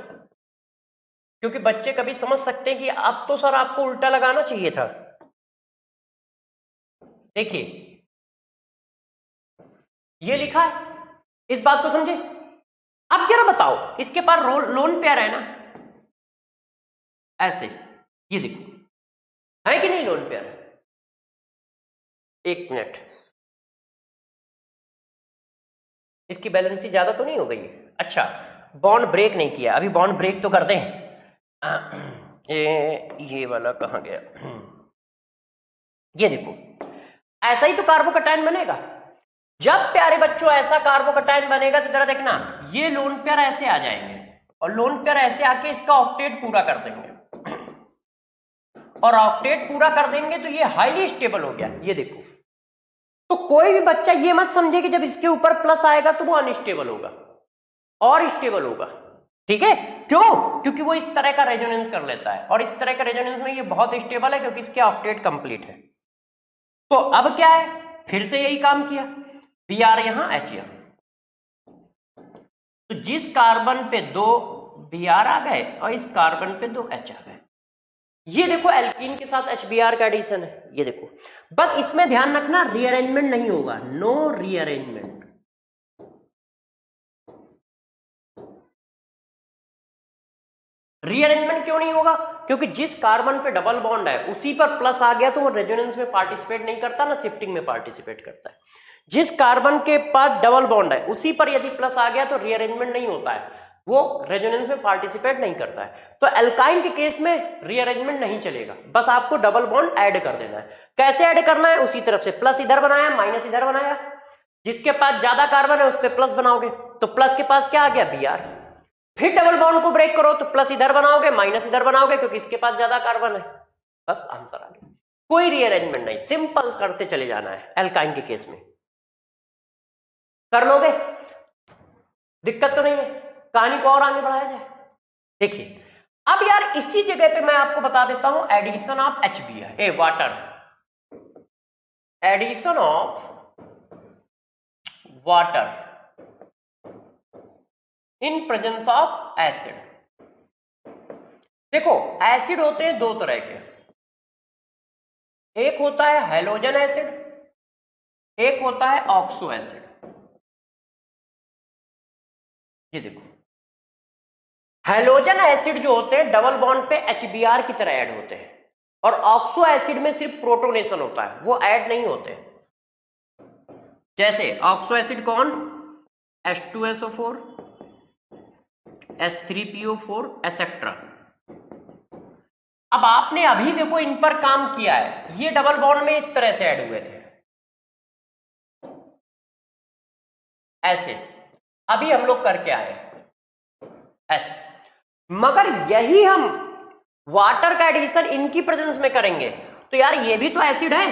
क्योंकि बच्चे कभी समझ सकते हैं कि अब तो सर आपको उल्टा लगाना चाहिए था। देखिए ये लिखा है, इस बात को समझे। अब जरा बताओ, इसके पास लोन पेयर है ना, ऐसे ये देखो है कि नहीं लोन पेयर। एक मिनट, इसकी बैलेंसी ज्यादा तो नहीं हो गई। अच्छा, बॉन्ड ब्रेक नहीं किया अभी, बॉन्ड ब्रेक तो कर दें। ये वाला कहां गया, ये देखो ऐसा ही तो कार्बोकैटायन बनेगा। जब प्यारे बच्चों ऐसा कार्बोकैटायन बनेगा तो जरा देखना, ये लोन पेयर ऐसे आ जाएंगे और लोन पेयर ऐसे आके इसका ऑक्टेट पूरा कर देंगे, और ऑक्टेट पूरा कर देंगे तो ये हाईली स्टेबल हो गया। ये देखो, तो कोई भी बच्चा ये मत समझे कि जब इसके ऊपर प्लस आएगा तो वो अनस्टेबल होगा और स्टेबल होगा। ठीक है, क्यों? क्योंकि वो इस तरह का रेजोनेंस कर लेता है, और इस तरह का रेजोनेंस में ये बहुत स्टेबल है क्योंकि इसके ऑक्टेट कंप्लीट है। तो अब क्या है, फिर से यही काम किया, Br यहां H यहां, तो जिस कार्बन पे 2 Br आ गए और इस कार्बन पे 2 H आ गए। ये देखो एल्कीन के साथ HBr का एडिशन है, ये देखो। बस इसमें ध्यान रखना रीअरेंजमेंट नहीं होगा, नो रीअरेंजमेंट। रीअरेंजमेंट क्यों नहीं होगा? क्योंकि जिस कार्बन पे डबल बॉन्ड है उसी पर प्लस आ गया तो वो रेजोनेंस में पार्टिसिपेट नहीं करता ना शिफ्टिंग में पार्टिसिपेट करता है। जिस कार्बन के पास डबल बॉन्ड है उसी पर यदि प्लस आ गया तो रीअरेंजमेंट नहीं होता है, वो रेजोनेंस में पार्टिसिपेट नहीं करता है। तो एल्काइन के केस में रीअरेंजमेंट नहीं चलेगा, बस आपको डबल बॉन्ड ऐड कर देना है। कैसे ऐड करना है? उसी तरफ से, प्लस इधर बनाया माइनस इधर बनाया, जिसके पास ज्यादा कार्बन है उस पर प्लस बनाओगे तो प्लस के पास क्या आ गया, Br। फिर डबल बॉन्ड को ब्रेक करो तो प्लस इधर बनाओगे माइनस इधर बनाओगे क्योंकि इसके पास ज्यादा कार्बन है। बस आंसर आ गया, कोई रीअरेंजमेंट नहीं, सिंपल करते चले जाना है। एल्काइन के केस में कर लोगे, दिक्कत तो नहीं है। कहानी को और आगे बढ़ाया जाए। देखिए अब यार इसी जगह पे मैं आपको बता देता हूं addition of HBr water, addition of water in presence of acid. देखो एसिड होते हैं दो तरह के, एक होता है हैलोजन एसिड, एक होता है ऑक्सो एसिड। ये देखो हैलोजन एसिड जो होते हैं डबल बॉन्ड पे HBr की तरह ऐड होते हैं, और ऑक्सो एसिड में सिर्फ प्रोटोनेशन होता है, वो ऐड नहीं होते। जैसे ऑक्सो एसिड कौन, H2SO4, H3PO4 एसेट्रा। अब आपने अभी देखो इन पर काम किया है, ये डबल बॉन्ड में इस तरह से ऐड हुए थे ऐसे, अभी हम लोग करके आए ऐसे, मगर यही हम वाटर का एडिशन इनकी प्रेजेंस में करेंगे तो यार ये भी तो एसिड है।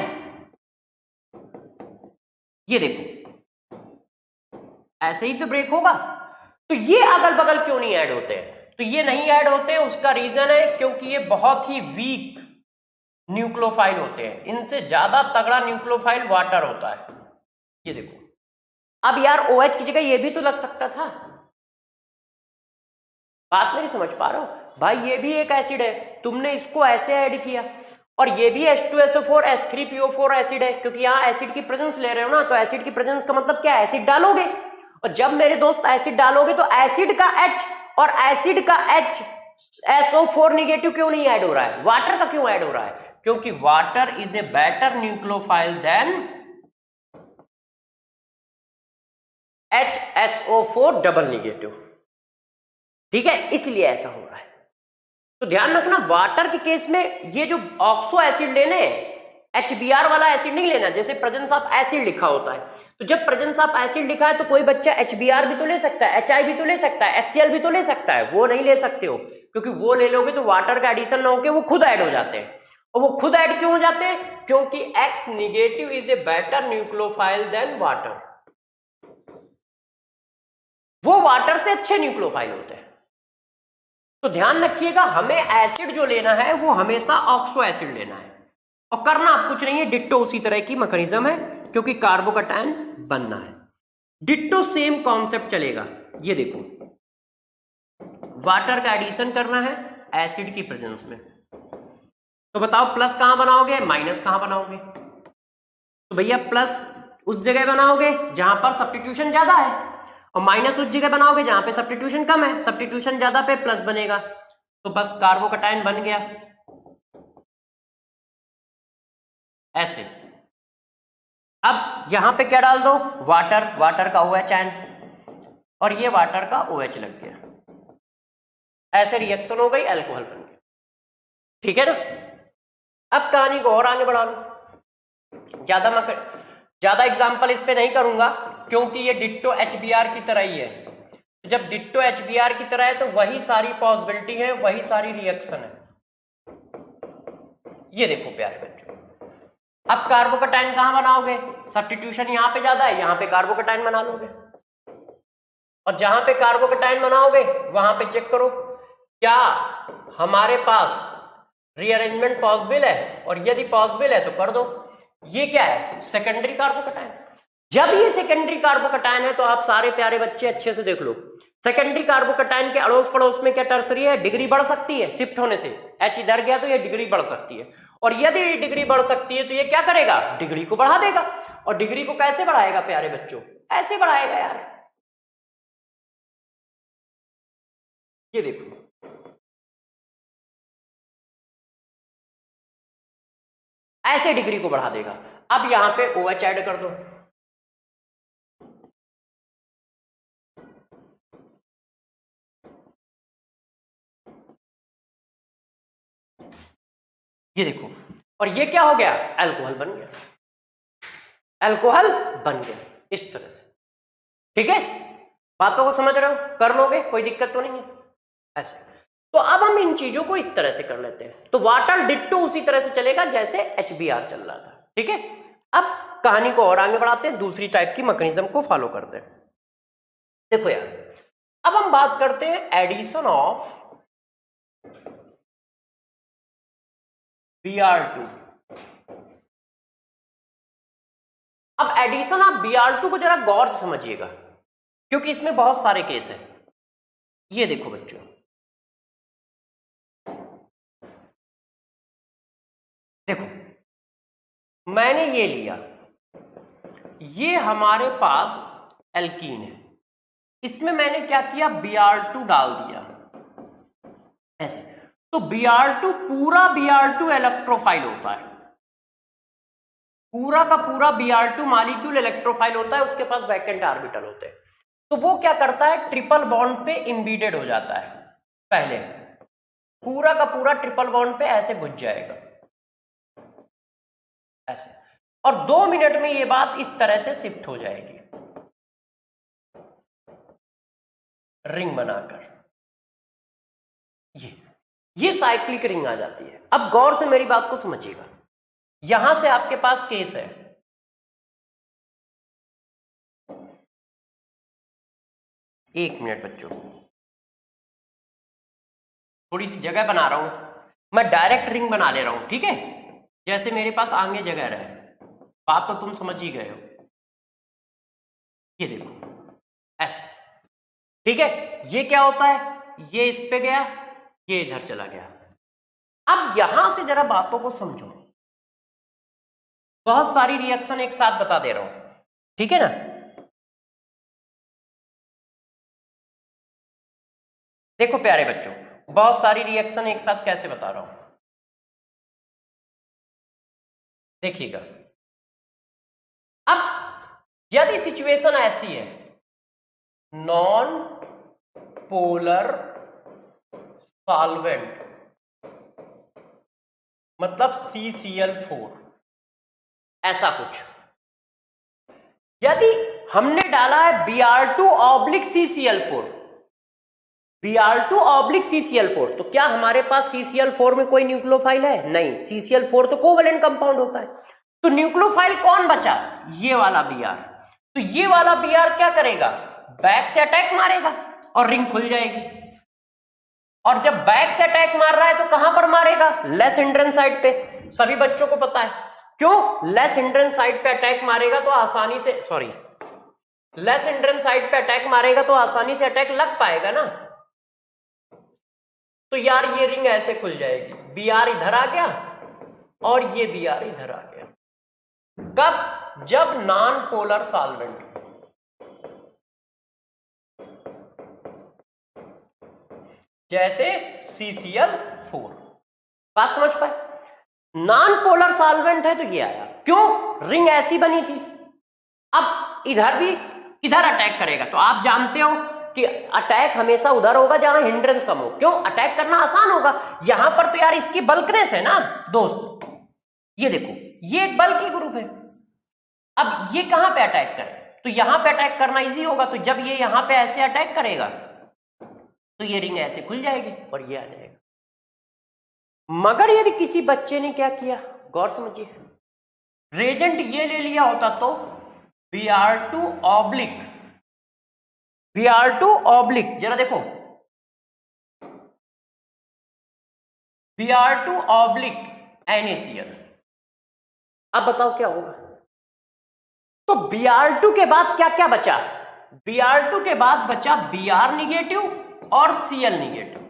ये देखो ऐसे ही तो ब्रेक होगा। तो ये अगल बगल क्यों नहीं ऐड होते हैं? तो ये नहीं ऐड होते, उसका रीजन है क्योंकि ये बहुत ही वीक न्यूक्लियोफाइल होते हैं, इनसे ज्यादा तगड़ा न्यूक्लियोफाइल वाटर होता है। ये देखो अब यार OH की जगह ये भी तो लग सकता था, बात नहीं समझ पा रहे हो भाई? ये भी एक एसिड है, तुमने इसको ऐसे ऐड किया, और ये भी H2SO4 H3PO4 एसिड है, क्योंकि यहां एसिड की प्रेजेंस ले रहे हो ना, तो एसिड की प्रेजेंस का मतलब क्या है, एसिड डालोगे, और जब मेरे दोस्त एसिड डालोगे तो एसिड का H और एसिड का H SO4 निगेटिव क्यों नहीं ऐड हो रहा है, वाटर का क्यों ऐड हो रहा है? क्योंकि water is a better nucleophile than HSO4 double negative. ठीक है, इसलिए ऐसा हो रहा है। तो ध्यान रखना वाटर के केस में ये जो ऑक्सो एसिड लेने हैं, HBr वाला एसिड नहीं लेना। जैसे प्रेजेंस ऑफ एसिड लिखा होता है, तो जब प्रेजेंस ऑफ एसिड लिखा है तो कोई बच्चा HBr भी तो ले सकता है, HI भी तो ले सकता है, HCl भी तो ले सकता है, वो नहीं ले सकते हो, क्योंकि वो ले लोगे तो वाटर का एडिशन ना होके वो खुद ऐड हो जाते हैं। और वो खुद ऐड क्यों हो जाते हैं? क्योंकि X negative is a better nucleophile than water. वो वाटर से अच्छे न्यूक्लियोफाइल होते हैं। तो ध्यान रखिएगा, हमें एसिड जो लेना है वो हमेशा ऑक्सो एसिड लेना है, और करना आप कुछ नहीं है, डिट्टो उसी तरह की मैकेनिज्म है, क्योंकि कार्बोकैटायन बनना है, डिट्टो सेम कॉन्सेप्ट चलेगा। ये देखो, वाटर का एडिशन करना है एसिड की प्रेजेंस में, तो बताओ प्लस कहां बनाओगे, माइनस कहां बनाओगे? तो भैया प्लस उस जगह बनाओगे जहां पर सब्स्टिट्यूशन ज्यादा है, और माइनस उस जगह बनाओगे जहां पे सब्स्टिट्यूशन कम है। सब्स्टिट्यूशन ज्यादा पे प्लस बनेगा, तो बस कार्बोकैटायन बन गया एसिड। अब यहां पे क्या डाल दो, वाटर, वाटर का OH आयन, और ये वाटर का OH लग गया, ऐसे रिएक्शन हो गई, अल्कोहल बन गया। ठीक है ना? अब कहानी को और आगे बढ़ा लो। ज्यादा एग्जांपल इस पे नहीं करूंगा, क्योंकि ये डिट्टो HBr की तरह ही है। जब डिट्टो HBr की तरह है तो वही सारी पॉसिबिलिटी है, वही सारी रिएक्शन है। ये देखो प्यारे बच्चों, अब कार्बोकैटायन कहां बनाओगे? सब्स्टिट्यूशन यहां पे ज्यादा है, यहां पे कार्बोकैटायन बना लोगे, और जहां पे कार्बोकैटायन बनाओगे वहां पे चेक करो क्या हमारे पास रीअरेंजमेंट पॉसिबल है, और यदि पॉसिबल है तो कर दो। ये क्या है? Secondary carbocation. जब ये सेकेंडरी कार्बोकैटायन है तो आप सारे प्यारे बच्चे अच्छे से देख लो, सेकेंडरी कार्बोकैटायन के अड़ोस पड़ोस में क्या टर्सरी है? डिग्री बढ़ सकती है शिफ्ट होने से, H इधर गया तो ये डिग्री बढ़ सकती है, और यदि डिग्री बढ़ सकती है तो ये क्या करेगा? डिग्री को बढ़ा देगा। और डिग्री को कैसे बढ़ाएगा प्यारे बच्चों? ऐसे बढ़ाएगा यार, ये देखो, ऐसे डिग्री को बढ़ा देगा। अब यहां पे OH ऐड कर दो, ये देखो, और ये क्या हो गया? अल्कोहल बन गया, अल्कोहल बन गया इस तरह से। ठीक है, बातों को समझ रहे हो? कर लोगे, कोई दिक्कत तो नहीं है ऐसे। तो अब हम इन चीजों को इस तरह से कर लेते हैं। तो वाटर डिट्टो उसी तरह से चलेगा जैसे HBr चल रहा था। ठीक है, अब कहानी को और आगे बढ़ाते हैं, दूसरी टाइप की मैकेनिज्म को फॉलो करते हैं। देखो यार, अब हम बात करते हैं एडिशन ऑफ Br2। अब एडिशन ऑफ Br2 को जरा गौर से समझिएगा, क्योंकि इसमें बहुत सारे केस हैं। ये देखो बच्चों, देखो मैंने ये लिया, ये हमारे पास एल्कीन है, इसमें मैंने क्या किया? Br2 डाल दिया ऐसे। तो Br2 पूरा Br2 इलेक्ट्रोफाइल होता है, पूरा का पूरा Br2 मॉलिक्यूल इलेक्ट्रोफाइल होता है, उसके पास वैकेंट ऑर्बिटल होते हैं। तो वो क्या करता है? ट्रिपल बॉन्ड पे इम्बीडेड हो जाता है, पहले पूरा का पूरा ट्रिपल बॉन्ड पे ऐसे घुस जाएगा ऐसे, और 2 मिनट में ये बात इस तरह से शिफ्ट हो जाएगी रिंग बनाकर, ये साइक्लिक रिंग आ जाती है। अब गौर से मेरी बात को समझिएगा, यहां से आपके पास केस है, एक मिनट बच्चों, थोड़ी सी जगह बना रहा हूं, मैं डायरेक्ट रिंग बना ले रहा हूं। ठीक है, जैसे मेरे पास आगे जगह रहे, बात तो तुम समझ ही गए हो। ये देखो ऐसे, ठीक है, ये क्या होता है? ये इस पे गया, ये इधर चला गया। अब यहां से जरा बातों को समझो, बहुत सारी रिएक्शन एक साथ बता दे रहा हूं, ठीक है ना? देखो प्यारे बच्चों, बहुत सारी रिएक्शन एक साथ कैसे बता रहा हूं, देखिएगा। अब यदि सिचुएशन ऐसी है, नॉन पोलर सॉल्वेंट मतलब CCl4, ऐसा कुछ, यदि हमने डाला है Br2/CCl4, Br2/CCl4, तो क्या हमारे पास CCl4 में कोई न्यूक्लियोफाइल है? नहीं, CCl4 तो कोवेलेंट कंपाउंड होता है। तो न्यूक्लियोफाइल कौन बचा? ये वाला Br। तो ये वाला Br क्या करेगा? बैक से अटैक मारेगा और रिंग खुल जाएगी। और जब बैक से अटैक मार रहा है तो कहां पर मारेगा? लेस हिंड्रेंस साइड पे। सभी बच्चों को पता है क्यों? लेस हिंड्रेंस साइड पे अटैक मारेगा तो आसानी से, लेस हिंड्रेंस साइड पे अटैक मारेगा तो आसानी से अटैक लग पाएगा ना। तो यार ये रिंग ऐसे खुल जाएगी, बीआर इधर आ गया और ये बीआर इधर आ गया। कब? जब नॉन पोलर सॉल्वेंट, जैसे CCl4। बात समझ पाए? नॉन पोलर सॉल्वेंट है तो ये आया। क्यों? रिंग ऐसी बनी थी। अब इधर भी इधर अटैक करेगा तो आप जानते हो कि अटैक हमेशा उधर होगा जहां हिंड्रेंस कम हो। क्यों? अटैक करना आसान होगा। यहां पर तो यार इसकी बल्कनेस है ना दोस्त, ये देखो ये एक बल्की ग्रुप है। अब ये कहां पे अटैक करे? तो यहां पे अटैक करना इजी होगा। तो जब ये यहां पे ऐसे अटैक करेगा तो ये रिंग ऐसे खुल जाएगी और ये आ जाएगा। मगर यदि किसी बच्चे ने क्या किया, गौर समझिए, रेजेंट ये ले लिया होता तो Br2 ऑब्लिक, जरा देखो, Br2 ऑब्लिक NaCl। अब बताओ क्या होगा? तो Br2 के बाद क्या क्या बचा? Br2 के बाद बचा Br निगेटिव और Cl निगेटिव।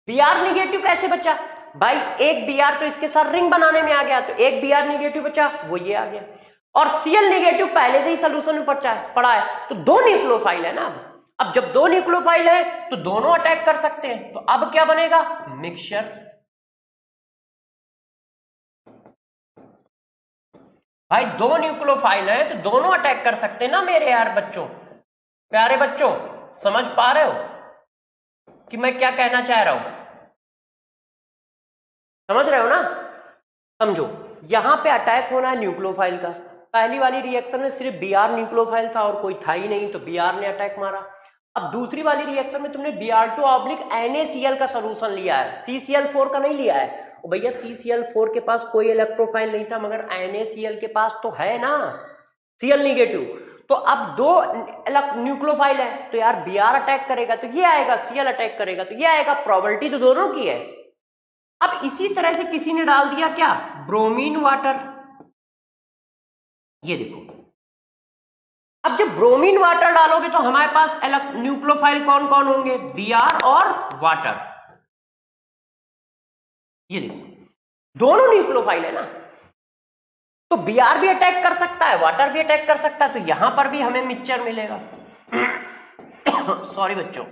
Br निगेटिव कैसे बचा भाई? एक Br तो इसके साथ रिंग बनाने में आ गया, तो एक Br निगेटिव बचा, वो ये आ गया। और Cl निगेटिव पहले से ही सोल्यूशन में पड़ा है, तो दो न्यूक्लियोफाइल है ना। अब जब दो न्यूक्लियोफाइल है तो दोनों अटैक कर सकते हैं। तो अब क्या बनेगा? मिक्सचर। भाई दो न्यूक्लियोफाइल है तो दोनों अटैक कर सकते हैं ना मेरे यार बच्चों, प्यारे बच्चों। समझ पा रहे हो कि मैं क्या कहना चाह रहा हूं? समझ रहे हो ना? समझो, यहां पे अटैक होना है न्यूक्लियोफाइल का। पहली वाली रिएक्शन में सिर्फ Br न्यूक्लियोफाइल था और कोई था ही नहीं, तो Br ने अटैक मारा। अब दूसरी वाली रिएक्शन में तुमने Br2 ऑब्लिक NaCl का सोल्यूशन लिया है, CCl4 का नहीं लिया है। भैया CCl4 के पास कोई इलेक्ट्रोफाइल नहीं था, मगर NaCl के पास तो है ना, Cl निगेटिव। तो अब दो न्यूक्लियोफाइल है तो यार Br अटैक करेगा तो ये आएगा, Cl अटैक करेगा तो ये आएगा। प्रोबेबिलिटी तो दोनों की है। अब इसी तरह से किसी ने डाल दिया क्या? Bromine water. ये देखो, अब जब ब्रोमीन वाटर डालोगे तो हमारे पास न्यूक्लियोफाइल कौन कौन होंगे? Br और वाटर। ये देखो दोनों न्यूक्लियोफाइल है ना, तो Br भी अटैक कर सकता है, वाटर भी अटैक कर सकता है। तो यहां पर भी हमें मिक्सचर मिलेगा। सॉरी बच्चों,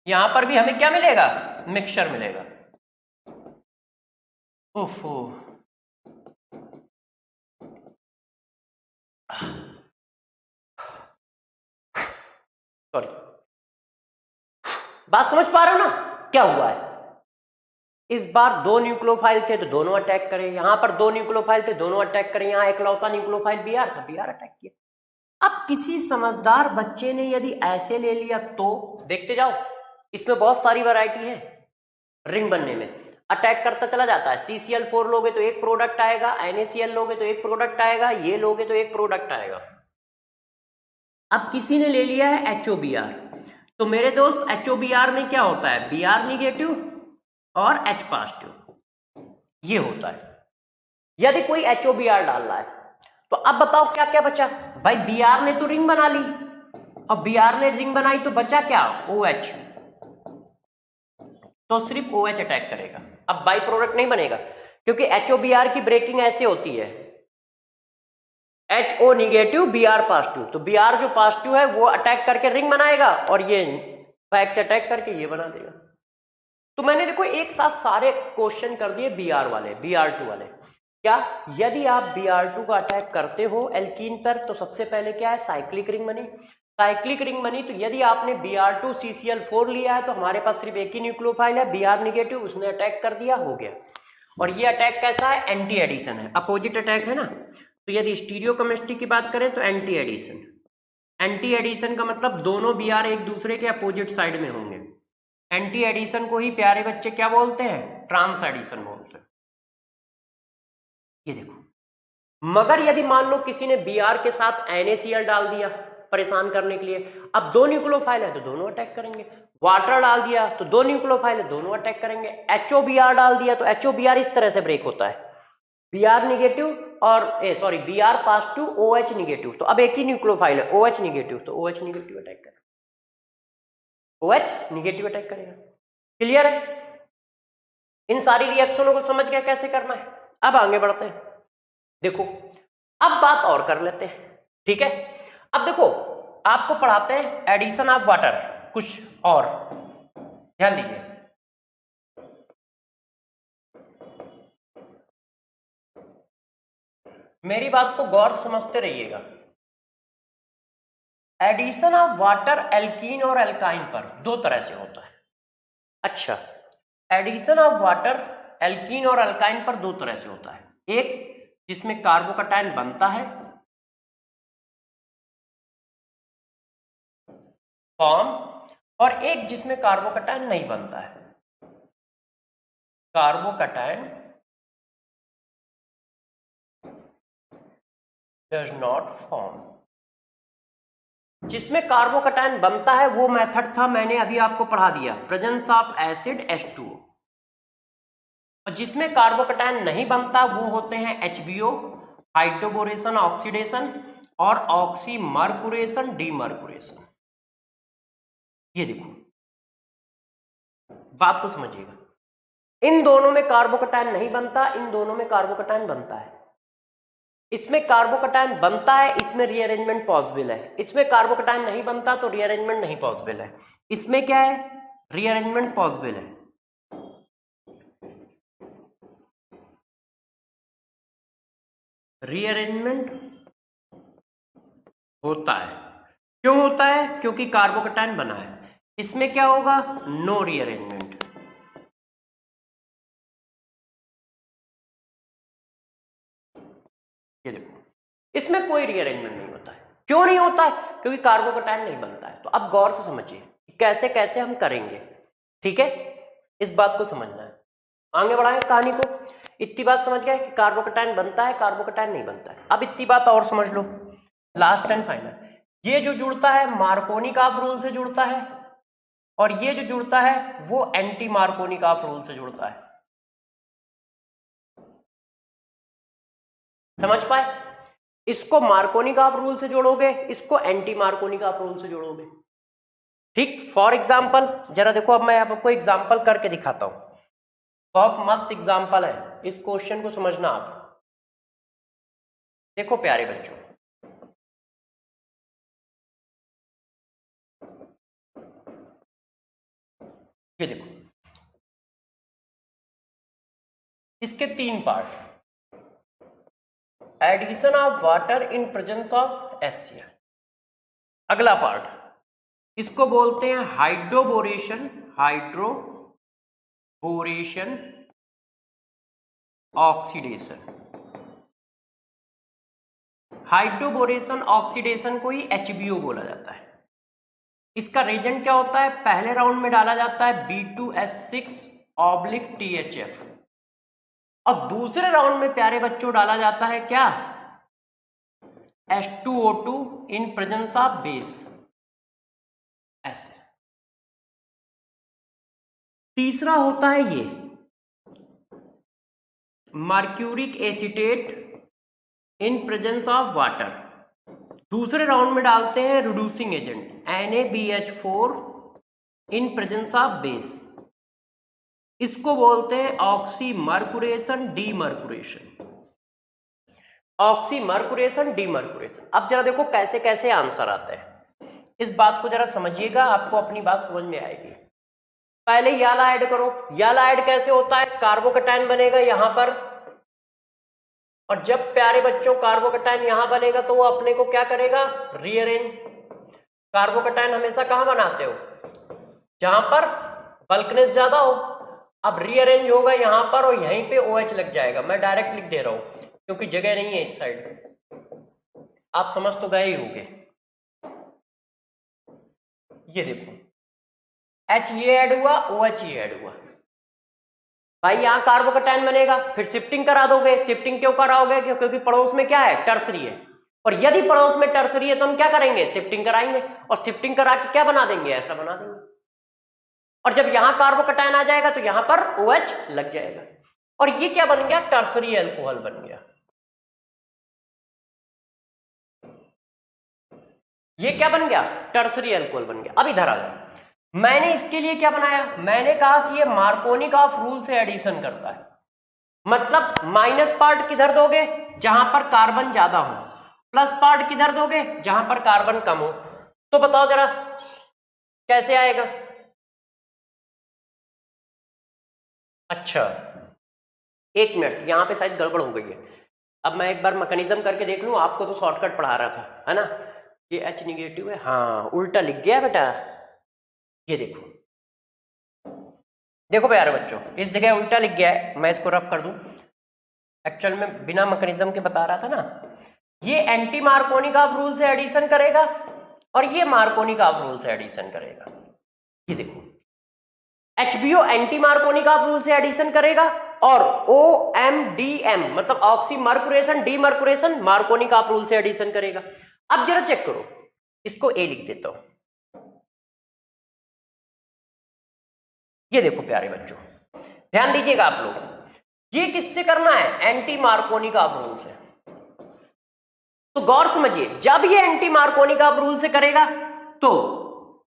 यहां पर भी हमें क्या मिलेगा? मिक्सचर मिलेगा। ओफो, सॉरी, बात समझ पा रहे हो ना क्या हुआ है? इस बार दो न्यूक्लियोफाइल थे तो दोनों अटैक करे, यहां पर दो न्यूक्लियोफाइल थे दोनों अटैक करे, यहां एकलौता न्यूक्लियोफाइल Br था, Br अटैक किया। अब किसी समझदार बच्चे ने यदि ऐसे ले लिया तो देखते जाओ, इसमें बहुत सारी वैरायटी है रिंग बनने में, अटैक करता चला जाता है। CCl4 लोगे तो एक प्रोडक्ट आएगा, NaCl लोगे तो एक प्रोडक्ट आएगा, ये लोगे तो एक प्रोडक्ट आएगा। अब किसी ने ले लिया है HOBr, तो मेरे दोस्त HOBr में क्या होता है? Br निगेटिव और H पॉजिटिव, ये होता है यदि कोई HOBr डाल रहा है। तो अब बताओ क्या क्या बचा? भाई Br ने तो रिंग बना ली, और Br ने रिंग बनाई तो बचा क्या? OH, तो सिर्फ OH अटैक करेगा। अब बाई प्रोडक्ट नहीं बनेगा, क्योंकि HOBr की ब्रेकिंग ऐसे होती है, HO निगेटिव Br पॉजिटिव। तो Br जो पॉजिटिव है वो अटैक करके रिंग बनाएगा और ये बैक से अटैक करके ये बना देगा। तो मैंने देखो एक साथ सारे क्वेश्चन कर दिए Br वाले, Br2 वाले। क्या यदि आप Br2 का अटैक करते हो एल्कीन पर तो सबसे पहले क्या है? साइक्लिक रिंग बनी। साइक्लिक रिंग बनी तो यदि आपने Br2 CCl4 लिया है तो हमारे पास सिर्फ एक ही न्यूक्लियोफाइल है Br निगेटिव, उसने अटैक कर दिया, हो गया। और ये अटैक कैसा है? एंटी एडिशन है, अपोजिट अटैक है ना। तो यदि स्टीरियो केमिस्ट्री की बात करें तो एंटी एडिशन। एंटी एडिशन का मतलब दोनों Br एक दूसरे के अपोजिट साइड में होंगे। एंटी एडिशन को ही प्यारे बच्चे क्या बोलते हैं? ट्रांस एडिशन बोलते हैं। ये देखो, मगर यदि मान लो किसी ने Br के साथ NaCl डाल दिया परेशान करने के लिए। अब 2 न्यूक्लियोफाइल है तो दोनों अटैक करेंगे, वाटर डाल दिया तो 2 न्यूक्लियोफाइल है दोनों अटैक करेंगे, HOBr डाल दिया तो HOBr इस तरह से ब्रेक होता है, Br निगेटिव और Br pass to OH negative, तो अब एक ही न्यूक्लियोफाइल है OH निगेटिव, तो OH निगेटिव अटैक करेगा, OH निगेटिव अटैक करेगा। क्लियर है? इन सारी रिएक्शनों को समझ गया कैसे करना है। अब आगे बढ़ते हैं। देखो अब बात और कर लेते हैं, ठीक है। अब देखो आपको पढ़ाते हैं एडिशन ऑफ वाटर, कुछ और ध्यान दीजिए। मेरी बात को गौर समझते रहिएगा। एडिशन ऑफ वाटर एल्कीन और एल्काइन पर 2 तरह से होता है। अच्छा, एडिशन ऑफ वाटर एल्कीन और अल्काइन पर 2 तरह से होता है, एक जिसमें कार्बोकैटायन बनता है फॉर्म, और एक जिसमें कार्बोकैटायन नहीं बनता है, कार्बोकैटायन डज नॉट फॉर्म। जिसमें कार्बोकैटायन बनता है वो मेथड था, मैंने अभी आपको पढ़ा दिया, प्रेजेंस ऑफ एसिड H2O। और जिसमें कार्बोकैटायन नहीं बनता वो होते हैं HBO, हाइड्रोबोरेशन ऑक्सीडेशन और ऑक्सीमर्कुरेशन डीमर्कुरेशन। ये देखो बात को समझिएगा, इन दोनों में कार्बोकैटायन नहीं बनता, इन दोनों में कार्बोकैटायन बनता है। इसमें कार्बोकैटायन बनता है, इसमें रीअरेंजमेंट पॉसिबल है, इसमें कार्बोकैटायन नहीं बनता तो रीअरेंजमेंट नहीं पॉसिबल है। इसमें क्या है, रीअरेंजमेंट पॉसिबल है। रीअरेंजमेंट होता है, क्यों होता है, क्योंकि कार्बोकैटायन बना है। इसमें क्या होगा, नो रीअरेंजमेंट। ये देखो इसमें कोई रीअरेंजमेंट नहीं होता है। क्यों नहीं होता है, क्योंकि कार्बोकैटायन नहीं बनता है। तो अब गौर से समझिए कैसे कैसे हम करेंगे, ठीक है, इस बात को समझना है। आगे बढ़ाएं कहानी को। इतनी बात समझ गए कि कार्बोकैटायन बनता है, कार्बोकैटायन नहीं बनता है। अब इतनी बात और समझ लो, लास्ट एंड फाइनल। ये जो जुड़ता है मार्कोनिक रूल से जुड़ता है, और ये जो जुड़ता है वो एंटी मार्कोनिक रूल से जुड़ता है। समझ पाए? इसको मार्कोनिक रूल से जोड़ोगे, इसको एंटी मार्कोनिक रूल से जोड़ोगे, ठीक। फॉर एग्जाम्पल जरा देखो, अब मैं आपको एग्जाम्पल करके दिखाता हूं, बहुत मस्त एग्जाम्पल है, इस क्वेश्चन को समझना आप। देखो प्यारे बच्चों, ये देखो इसके 3 part. Addition of water in presence of HCl। अगला पार्ट इसको बोलते हैं hydroboration, hydroboration oxidation. Hydroboration oxidation को ही HBO बोला जाता है। इसका रिएजेंट क्या होता है, पहले राउंड में डाला जाता है B2S6/THF, और दूसरे राउंड में प्यारे बच्चों डाला जाता है क्या, H2O2 in presence of base S। तीसरा होता है ये mercuric acetate in presence of water, दूसरे राउंड में डालते हैं reducing agent NaBH4 in presence of base. इसको बोलते हैं ऑक्सीमर्कुरेशन डीमर्कुरेशन, ऑक्सीमर्कुरेशन डीमर्कुरेशन। अब जरा देखो कैसे कैसे आंसर आते हैं, इस बात को जरा समझिएगा, आपको अपनी बात समझ में आएगी। पहले याला ऐड करो। याला ऐड कैसे होता है, कार्बोकैटायन बनेगा यहां पर, और जब प्यारे बच्चों कार्बोकैटायन यहां बनेगा तो वो अपने को क्या करेगा, रीअरेंज। कार्बोकैटायन हमेशा कहां बनाते हो, जहां पर बल्कनेस ज्यादा हो। अब रीअरेंज होगा यहां पर और यहीं पे OH लग जाएगा। मैं डायरेक्ट लिख दे रहा हूं क्योंकि जगह नहीं है इस साइड, आप समझ तो गए ही होंगे। ये देखो H ये ऐड हुआ, OH ये ऐड हुआ, भाई यहां कार्बोकैटायन बनेगा, फिर शिफ्टिंग करा दोगे। शिफ्टिंग क्यों कराओगे, क्योंकि पड़ोस में क्या है, टर्सरी है, और यदि पड़ोस में टर्सरी है तो हम क्या करेंगे, शिफ्टिंग कराएंगे, और शिफ्टिंग करा के क्या बना देंगे, ऐसा बना देंगे। और जब यहां कार्बोकैटायन आ जाएगा तो यहां पर OH लग जाएगा, और ये क्या बन गया, टर्सरी अल्कोहल बन गया। ये क्या बन गया, टर्सरी अल्कोहल बन गया। अब इधर आ जाओ, मैंने इसके लिए क्या बनाया, मैंने कहा कि ये मार्कोनी का रूल से एडिशन करता है, मतलब माइनस पार्ट किधर दोगे, जहां पर कार्बन ज्यादा हो, प्लस पार्ट किधर दोगे, जहां पर कार्बन कम हो। तो बताओ जरा कैसे आएगा। अच्छा एक मिनट, यहां पे शायद गड़बड़ हो गई है। अब मैं एक बार मैकेनिज्म करके देख लूं, आपको तो शॉर्टकट पढ़ा रहा था, है ना। ये H निगेटिव है, हाँ उल्टा लिख गया बेटा। ये देखो, देखो प्यारे बच्चों, इस जगह उल्टा लिख गया है, मैं इसको रफ कर दूं। एक्चुअल में बिना मैकेनिज्म के बता रहा था ना। ये एंटी मार्कोनिकॉफ रूल से एडिशन करेगा और ये मार्कोनिकॉफ रूल से एडिशन करेगा। ये देखो, HBO एंटी मार्कोनिकॉफ रूल से एडिशन करेगा और OMDM मतलब ऑक्सी मर्कुरेशन डीमर्कुरेशन मार्कोनिकॉफ रूल से एडिशन करेगा। अब जरा चेक करो, इसको A लिख देता हूं। ये देखो प्यारे बच्चों, ध्यान दीजिएगा आप लोग, ये किससे करना है, एंटी मार्कोनिकॉफ रूल से। तो गौर समझिए, जब ये एंटी मार्कोनिकॉफ रूल से करेगा तो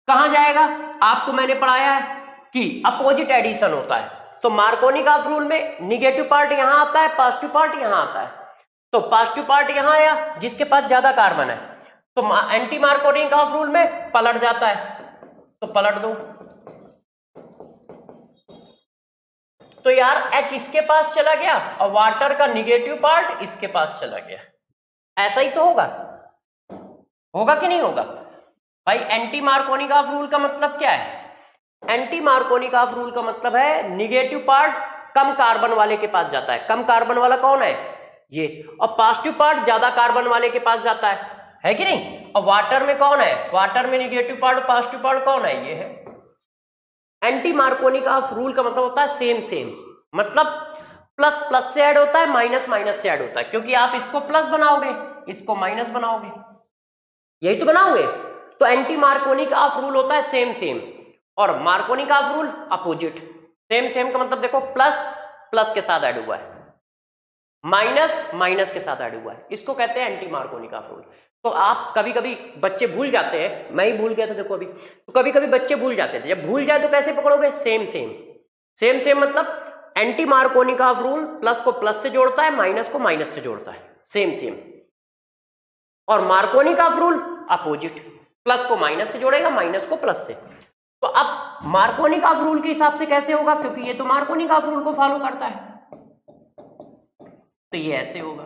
कहां जाएगा, आपको मैंने पढ़ाया है कि अपोजिट एडिशन होता है। तो मार्कोनिकॉफ रूल में निगेटिव पार्ट यहां आता है, पॉजिटिव पार्ट यहां आता है। तो पॉजिटिव पार्ट यहां आया जिसके पास ज्यादा कार्बन है, तो एंटी मार्कोनिकॉफ रूल में पलट जाता है, तो पलट दो। तो यार H इसके पास चला गया और वाटर का निगेटिव पार्ट इसके पास चला गया। ऐसा ही तो होगा, होगा कि नहीं होगा भाई। एंटी मार्कोनिकॉफ रूल का मतलब क्या है, एंटी मार्कोनिकॉफ रूल का मतलब है निगेटिव पार्ट कम कार्बन वाले के पास जाता है। कम कार्बन वाला कौन है, ये, और पॉजिटिव पार्ट ज्यादा कार्बन वाले के पास जाता है कि नहीं। और वाटर में कौन है, वाटर में निगेटिव पार्ट और पॉजिटिव पार्ट कौन है, ये है। एंटी मार्कोनिकॉफ रूल का मतलब होता है सेम सेम, मतलब प्लस प्लस से ऐड होता है, माइनस माइनस से ऐड होता है, क्योंकि आप इसको प्लस बनाओगे इसको माइनस बनाओगे, यही तो बनाओगे। तो एंटी मार्कोनिकॉफ रूल होता है सेम सेम, और Markovnikov rule opposite. Same same का मतलब देखो, प्लस प्लस के साथ ऐड हुआ है, माइनस माइनस के साथ ऐड हुआ है, इसको कहते हैं एंटी मार्कोनिकॉफ रूल। तो आप कभी कभी बच्चे भूल जाते हैं, मैं ही भूल गया था देखो अभी, तो कभी कभी बच्चे भूल जाते थे, जब भूल जाए तो कैसे पकड़ोगे, सेम सेम। सेम सेम मतलब एंटी मार्कोनिकॉफ रूल प्लस को प्लस से जोड़ता है, माइनस को माइनस से जोड़ता है, सेम सेम। और मार्कोनिकॉफ रूल अपोजिट, प्लस को माइनस से जोड़ेगा, माइनस को प्लस से। तो अब मार्कोनिकॉफ रूल के हिसाब से कैसे होगा, क्योंकि ये तो मार्कोनिकॉफ रूल को फॉलो करता है, तो ये ऐसे होगा।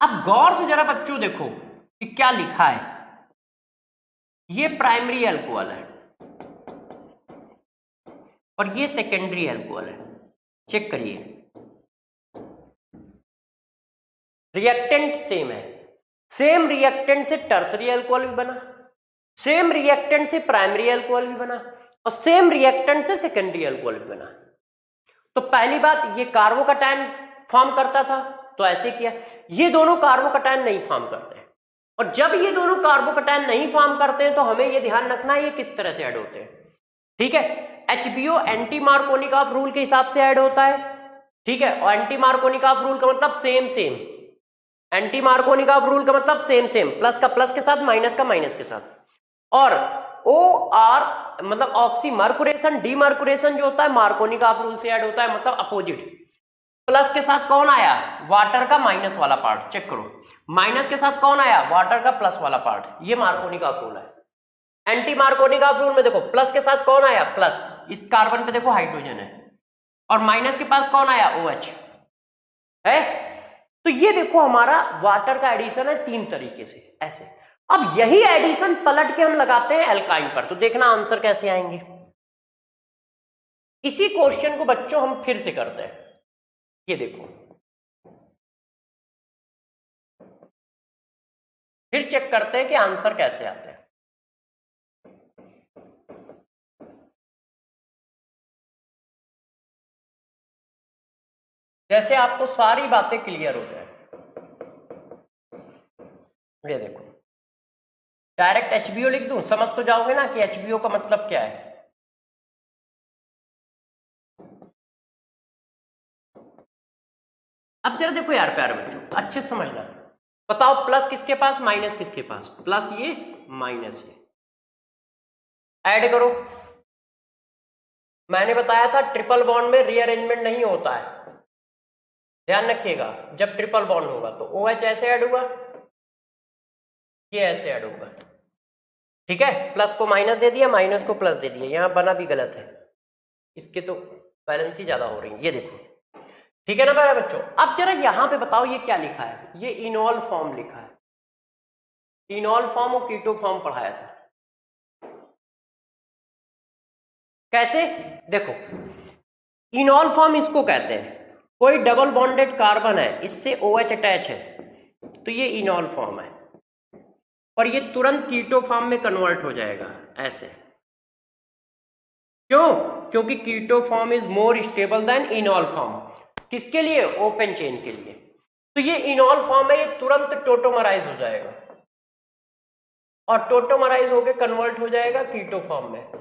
अब गौर से जरा बच्चों देखो कि क्या लिखा है, ये प्राइमरी अल्कोहल है और ये सेकेंडरी अल्कोहल है। चेक करिए, रिएक्टेंट सेम है, सेम रिएक्टेंट से टर्सरी अल्कोहल भी बना, सेम रिएक्टेंट से प्राइमरी अल्कोहल भी बना, और सेम रिएक्टेंट से सेकेंडरी अल्कोहल भी बना। तो पहली बात, ये कार्बोकैटायन फॉर्म करता था तो ऐसे किया, ये दोनों कार्बोकैटायन नहीं फॉर्म करते हैं। और जब ये दोनों कार्बोकैटायन नहीं फॉर्म करते हैं तो हमें ये ध्यान रखना है ये किस तरह से ऐड होते हैं, ठीक है। HBO एंटी मार्कोनिकॉफ रूल के हिसाब से ऐड होता है, ठीक है। और एंटी मार्कोनिकॉफ रूल का मतलब same same, anti Markovnikov rule का मतलब सेम सेम, प्लस का प्लस के साथ, माइनस का माइनस के साथ। और OR मतलब ऑक्सी मर्कुरेशन डीमर्कुरेशन जो होता है मार्कोनिकॉफ रूल से ऐड होता है, मतलब अपोजिट। प्लस के साथ कौन आया, वाटर का माइनस वाला पार्ट, चेक करो, माइनस के साथ कौन आया, वाटर का प्लस वाला पार्ट, ये मार्कोनिकॉफ रूल है। एंटी मार्कोनिकॉफ रूल में देखो, प्लस के साथ कौन आया, प्लस, इस कार्बन पे देखो हाइड्रोजन है, और माइनस के पास कौन आया, OH है। तो ये देखो हमारा वाटर का एडिशन है तीन तरीके से, ऐसे। अब यही एडिशन पलट के हम लगाते हैं एल्काइन पर, तो देखना आंसर कैसे आएंगे। इसी क्वेश्चन को बच्चों हम फिर से करते हैं, ये देखो, फिर चेक करते हैं कि आंसर कैसे आते हैं। जैसे आपको सारी बातें क्लियर हो जाए। ये देखो, डायरेक्ट HBO लिख दूं, समझ तो जाओगे ना कि HBO का मतलब क्या है। अब जरा देखो यार प्यारे बच्चों, अच्छे से समझना, बताओ प्लस किसके पास, माइनस किसके पास, प्लस ये माइनस ये, ऐड करो। मैंने बताया था ट्रिपल बॉन्ड में रीअरेंजमेंट नहीं होता है, ध्यान रखिएगा। जब ट्रिपल बॉन्ड होगा तो OH ऐसे ऐड होगा, ये ऐसे ऐड होगा, ठीक है। प्लस को माइनस दे दिया, माइनस को प्लस दे दिया, यहां बना भी गलत है, इसके तो बैलेंस ही ज्यादा हो रही है, ये देखो, ठीक है ना मेरे बच्चों। अब जरा यहां पे बताओ ये क्या लिखा है, ये इनॉल फॉर्म लिखा है। इनॉल फॉर्म और कीटो फॉर्म पढ़ाया था, कैसे देखो, इनॉल फॉर्म इसको कहते हैं, कोई डबल बॉन्डेड कार्बन है, इससे OH अटैच है तो ये इनॉल फॉर्म है, और ये तुरंत कीटो फॉर्म में कन्वर्ट हो जाएगा ऐसे। क्यों? क्योंकि keto form is more stable than enol form. किसके लिए? ओपन चेन के लिए। तो ये इनॉल फॉर्म है, ये तुरंत टोटोमराइज हो जाएगा, और टोटोमराइज होकर कन्वर्ट हो जाएगा कीटो फॉर्म में।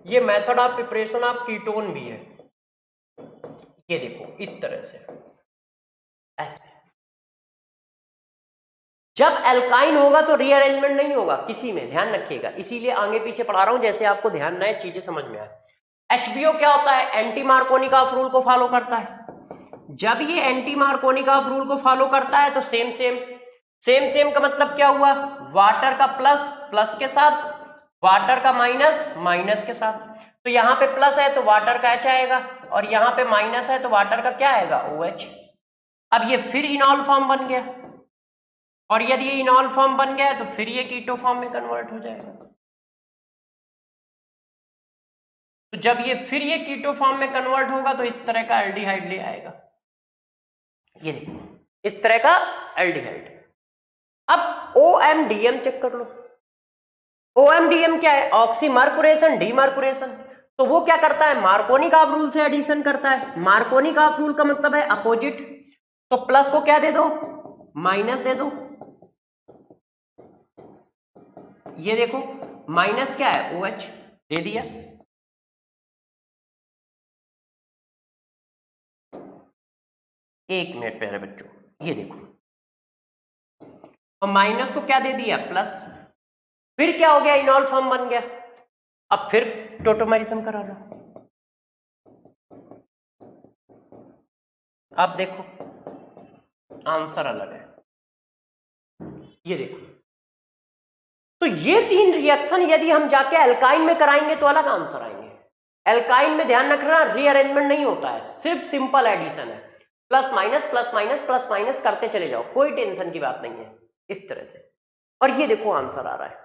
ये method of preparation of ketone भी है, ये देखो इस तरह से, ऐसे। जब एल्काइन होगा तो रीअरेंजमेंट नहीं होगा किसी में, ध्यान रखिएगा, इसीलिए आगे पीछे पढ़ा रहा हूं, जैसे आपको ध्यान रहे, चीजें समझ में आए। HBO क्या होता है? एंटी मार्कोनिकॉफ रूल को फॉलो करता है। जब ये एंटी मार्कोनिकॉफ रूल को फॉलो करता है तो सेम सेम का मतलब क्या हुआ? वाटर का प्लस प्लस के साथ, वाटर का माइनस माइनस के साथ। तो यहां पे प्लस है तो वाटर का H आएगा, और यहां पे माइनस है तो वाटर का क्या आएगा? OH। अब ये फिर इनॉल फॉर्म बन गया, और यदि ये इनॉल फॉर्म बन गया तो फिर ये कीटो फॉर्म में कन्वर्ट हो जाएगा। तो जब ये फिर ये कीटो फॉर्म में कन्वर्ट होगा तो इस तरह का एल्डिहाइड ले आएगा, ये देखो इस तरह का एल्डिहाइड। अब OMDM चेक कर लो। OMDM क्या है? ऑक्सीमर्कुरेशन डीमर्कुरेशन। तो वो क्या करता है? मार्कोनिकॉफ रूल से एडिशन करता है। मार्कोनिकॉफ रूल का मतलब है अपोजिट, तो प्लस को क्या दे दो? माइनस दे दो। ये देखो माइनस क्या है? OH दे दिया। एक मिनट प्यारे बच्चों, ये देखो, और माइनस को क्या दे दिया? प्लस। फिर क्या हो गया? इनॉल फॉर्म बन गया। अब फिर टोटोमरिज्म करा लो। अब देखो आंसर अलग है, ये देखो। तो ये तीन रिएक्शन यदि हम जाके एल्काइन में कराएंगे तो अलग आंसर आएंगे। एल्काइन में ध्यान रखना रीअरेंजमेंट नहीं होता है, सिर्फ सिंपल एडिशन है, plus minus plus minus plus minus करते चले जाओ, कोई टेंशन की बात नहीं है, इस तरह से। और ये देखो आंसर आ रहा है,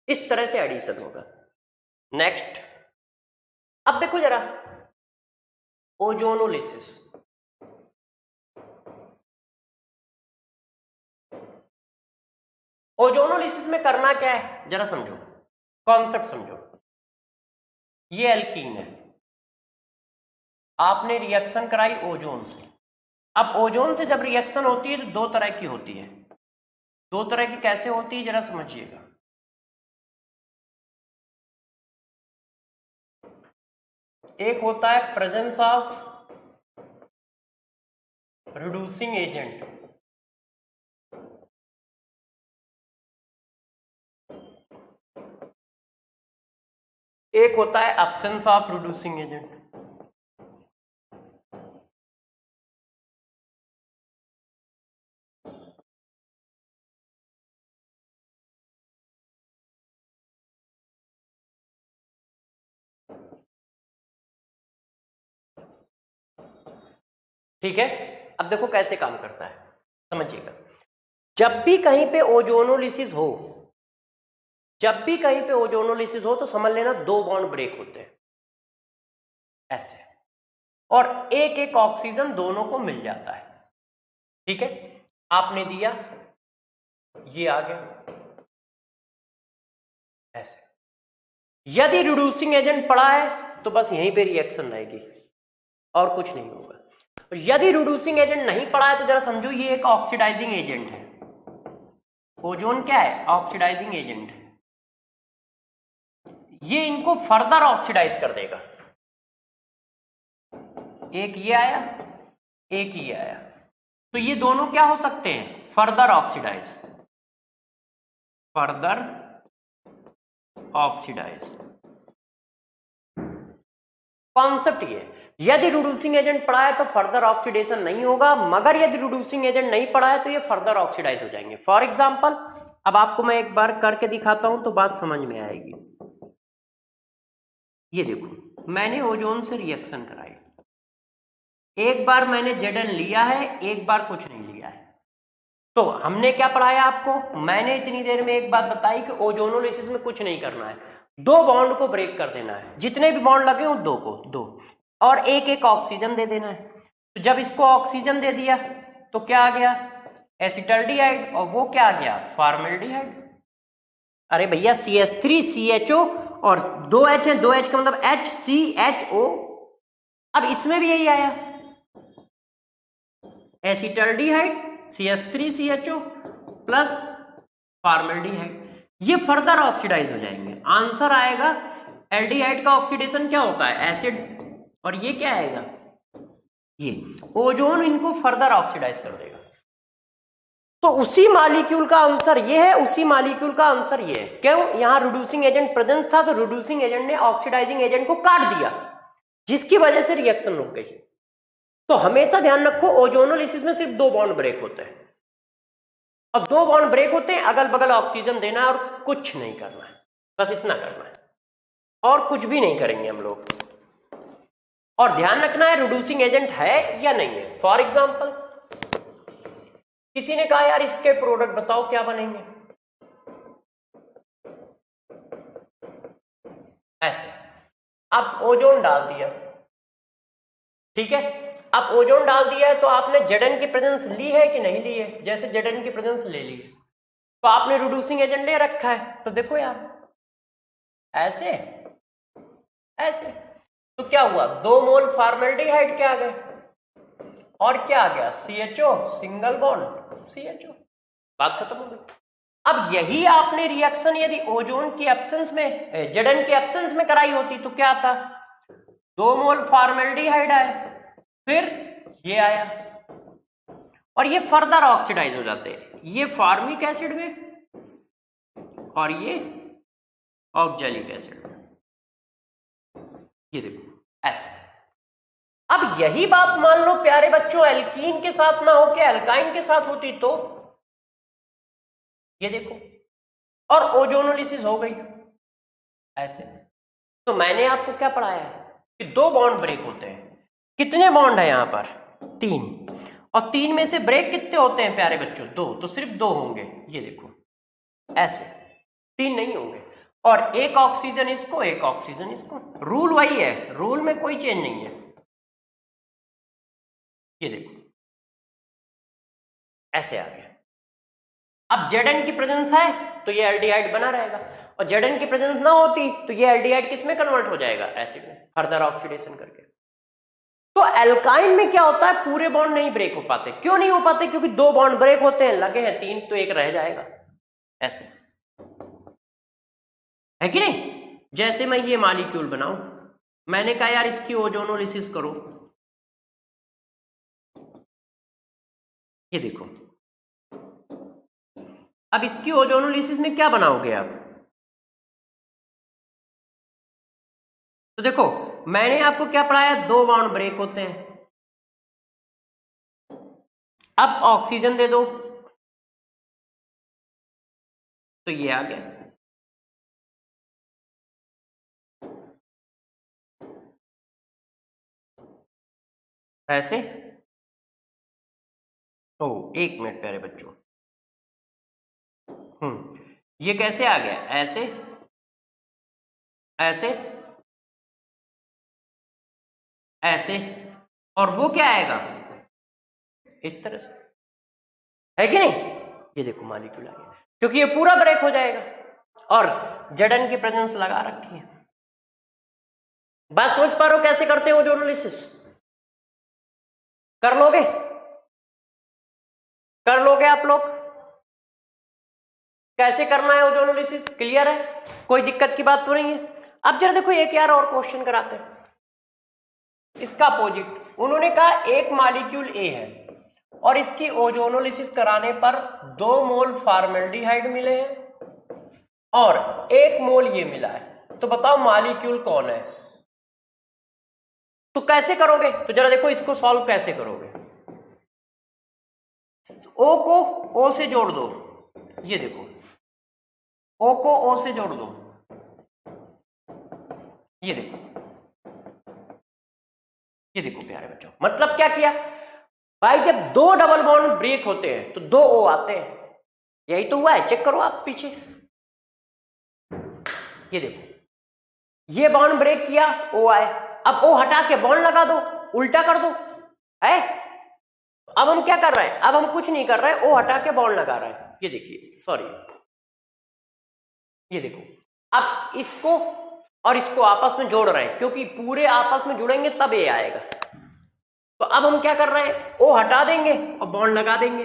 इस तरह से एडिशन होगा। नेक्स्ट, अब देखो जरा ओजोनोलिसिस। ओजोनोलिसिस में करना क्या है जरा समझो, कॉन्सेप्ट समझो। ये एल्कीन है, आपने रिएक्शन कराई ओजोन से। अब ओजोन से जब रिएक्शन होती है तो दो तरह की होती है। दो तरह की कैसे होती है जरा समझिएगा। एक होता है प्रेजेंस ऑफ रिड्यूसिंग एजेंट, एक होता है एब्सेंस ऑफ रिड्यूसिंग एजेंट। ठीक है, अब देखो कैसे काम करता है, समझिएगा। जब भी कहीं पे ओजोनोलिसिस हो, जब भी कहीं पे ओजोनोलिसिस हो तो समझ लेना दो बॉन्ड ब्रेक होते हैं ऐसे, और एक एक ऑक्सीजन दोनों को मिल जाता है। ठीक है, आपने दिया, ये आ गया ऐसे। यदि रिड्यूसिंग एजेंट पड़ा है तो बस यहीं पे रिएक्शन रहेगी और कुछ नहीं होगा। यदि रिड्यूसिंग एजेंट नहीं पढ़ा है तो जरा समझो, ये एक ऑक्सीडाइजिंग एजेंट है। ओजोन क्या है? ऑक्सीडाइजिंग एजेंट है। ये इनको फर्दर ऑक्सीडाइज कर देगा। एक ये आया, एक ये आया, तो ये दोनों क्या हो सकते हैं? Further oxidise, further oxidise. Concept ये, यदि रिड्यूसिंग एजेंट पड़ा है तो फर्दर ऑक्सीडेशन नहीं होगा, मगर यदि रिड्यूसिंग एजेंट नहीं पड़ा है तो ये फर्दर ऑक्सीडाइज हो जाएंगे। फॉर एग्जांपल, अब आपको मैं एक बार करके दिखाता हूं तो बात समझ में आएगी। ये देखो, मैंने ओजोन से रिएक्शन कराई, एक बार मैंने Zn लिया है, एक बार कुछ नहीं लिया है। तो हमने क्या पढ़ाया आपको? मैंने इतनी देर में एक बात बताई कि ओजोनोलिसिस में कुछ नहीं करना है, दो बॉन्ड को ब्रेक कर देना है, जितने भी बॉन्ड लगे उन दो को दो, और एक एक ऑक्सीजन दे देना है। तो जब इसको ऑक्सीजन दे दिया तो क्या आ गया? एसिटाल्डिहाइड, और वो क्या आ गया? फॉर्मेल्डिहाइड। अरे भैया CH3CHO और 2H है, 2H का मतलब HCHO। अब इसमें भी यही आया, एसिटाल्डिहाइड CH3CHO प्लस फॉर्मेल्डिहाइड, ये फर्दर ऑक्सीडाइज हो जाएंगे। आंसर आएगा, एल्डिहाइड का ऑक्सीडेशन क्या होता है? एसिड, और ये क्या आएगा? ये ओजोन इनको फर्दर ऑक्सीडाइज कर देगा। तो उसी मॉलिक्यूल का आंसर ये है, उसी मॉलिक्यूल का आंसर ये है। क्यों? यहां रिड्यूसिंग एजेंट प्रेजेंट था तो रिड्यूसिंग एजेंट ने ऑक्सीडाइजिंग एजेंट को काट दिया, जिसकी वजह से रिएक्शन रुक गई। तो हमेशा ध्यान रखो, ओजोनोलिसिस में सिर्फ दो बॉन्ड ब्रेक होते हैं। अब दो बॉन्ड ब्रेक होते हैं, अगल बगल ऑक्सीजन देना है और कुछ नहीं करना है, बस इतना करना है, और कुछ भी नहीं करेंगे हम लोग। और ध्यान रखना है रिड्यूसिंग एजेंट है या नहीं है। फॉर एग्जांपल, किसी ने कहा यार इसके प्रोडक्ट बताओ क्या बनेंगे, ऐसे। अब ओजोन डाल दिया, ठीक है। अब ओजोन डाल दिया है तो आपने Zn की प्रेजेंस ली है कि नहीं ली है? जैसे Zn की प्रेजेंस ले ली है तो आपने रिड्यूसिंग एजेंट ले रखा है, तो देखो यार ऐसे ऐसे, तो क्या हुआ? 2 मोल फॉर्मेल्डिहाइड के आ गए, और क्या आ गया? CHO, सिंगल बॉन्ड CHO, बात खत्म हो गई। अब यही आपने रिएक्शन यदि ओजोन की एब्सेंस में, Zn की एब्सेंस में कराई होती तो क्या आता? 2 मोल फॉर्मेल्डिहाइड आए, फिर ये आया, और ये फर्दर ऑक्सीडाइज हो जाते हैं। ये फॉर्मिक एसिड में और ये ऑक्जेलिक एसिड में, ये देखो ऐसे। अब यही बात मान लो प्यारे बच्चों एल्कीन के साथ ना होके एल्काइन के साथ होती तो ये देखो, और ओजोनोलिसिस हो गई ऐसे। तो मैंने आपको क्या पढ़ाया है कि दो बॉन्ड ब्रेक होते हैं। कितने बॉन्ड है यहां पर? 3, और 3 में से ब्रेक कितने होते हैं प्यारे बच्चों? 2, तो सिर्फ 2 होंगे, ये देखो ऐसे, 3 नहीं होंगे। और एक ऑक्सीजन इसको, एक ऑक्सीजन इसको, रूल वही है, रूल में कोई चेंज नहीं है। ये देखो ऐसे आ गया। अब Zn की प्रेजेंस है तो ये एल्डिहाइड बना रहेगा, और Zn की प्रेजेंस ना होती तो ये एल्डिहाइड किस में कन्वर्ट हो जाएगा? एसिड में, फर्दर ऑक्सीडेशन करके। तो एल्काइन में क्या होता है? पूरे बॉन्ड नहीं ब्रेक हो पाते। क्यों नहीं हो पाते? क्योंकि 2 बॉन्ड ब्रेक होते हैं, लगे हैं 3 तो एक रह जाएगा, ऐसे है कि नहीं? जैसे मैं ये मॉलिक्यूल बनाऊं, मैंने कहा यार इसकी ओजोनोलिसिस करो, ये देखो। अब इसकी ओजोनोलिसिस में क्या बनाओगे आप? तो देखो मैंने आपको क्या पढ़ाया? 2 बॉन्ड ब्रेक होते हैं। अब ऑक्सीजन दे दो तो ये आ गया, ऐसे। ओ 1 मिनट प्यारे बच्चों, ये कैसे आ गया? ऐसे ऐसे ऐसे, और वो क्या आएगा? इस तरह से, है कि नहीं? ये देखो मॉलिक्यूल आ गया, क्योंकि ये पूरा ब्रेक हो जाएगा और Zn की प्रेजेंस लगा रखी है। बात समझ पा रहे हो कैसे करते हो ओजोनोलिसिस? कर लोगे? कर लोगे आप लोग? कैसे करना है ओजोनोलिसिस? क्लियर है? कोई दिक्कत की बात तो नहीं है? अब जरा देखो एक यार और क्वेश्चन कराते हैं इसका अपोजिट। उन्होंने कहा एक मॉलिक्यूल ए है और इसकी ओजोनोलिसिस कराने पर 2 मोल फॉर्मेल्डिहाइड मिले हैं और 1 मोल ये मिला है, तो बताओ मॉलिक्यूल कौन है? तो कैसे करोगे? तो जरा देखो इसको सॉल्व कैसे करोगे। ओ को ओ से जोड़ दो, ये देखो ओ को ओ से जोड़ दो, ये देखो, ये देखो प्यारे बच्चों, मतलब क्या किया भाई, जब 2 डबल बॉन्ड ब्रेक होते हैं तो 2 ओ आते हैं, यही तो हुआ है। चेक करो आप पीछे, ये देखो ये बॉन्ड ब्रेक किया, ओ आए, अब ओ हटा के बॉन्ड लगा दो, उल्टा कर दो है। अब हम क्या कर रहे हैं? अब हम कुछ नहीं कर रहे हैं, ओ हटा के बॉन्ड लगा रहे हैं। ये देखिए, सॉरी, ये देखो, अब इसको और इसको आपस में जोड़ रहे हैं, क्योंकि पूरे आपस में जुड़ेंगे तब ये आएगा। तो अब हम क्या कर रहे हैं? ओ हटा देंगे और बॉन्ड लगा देंगे,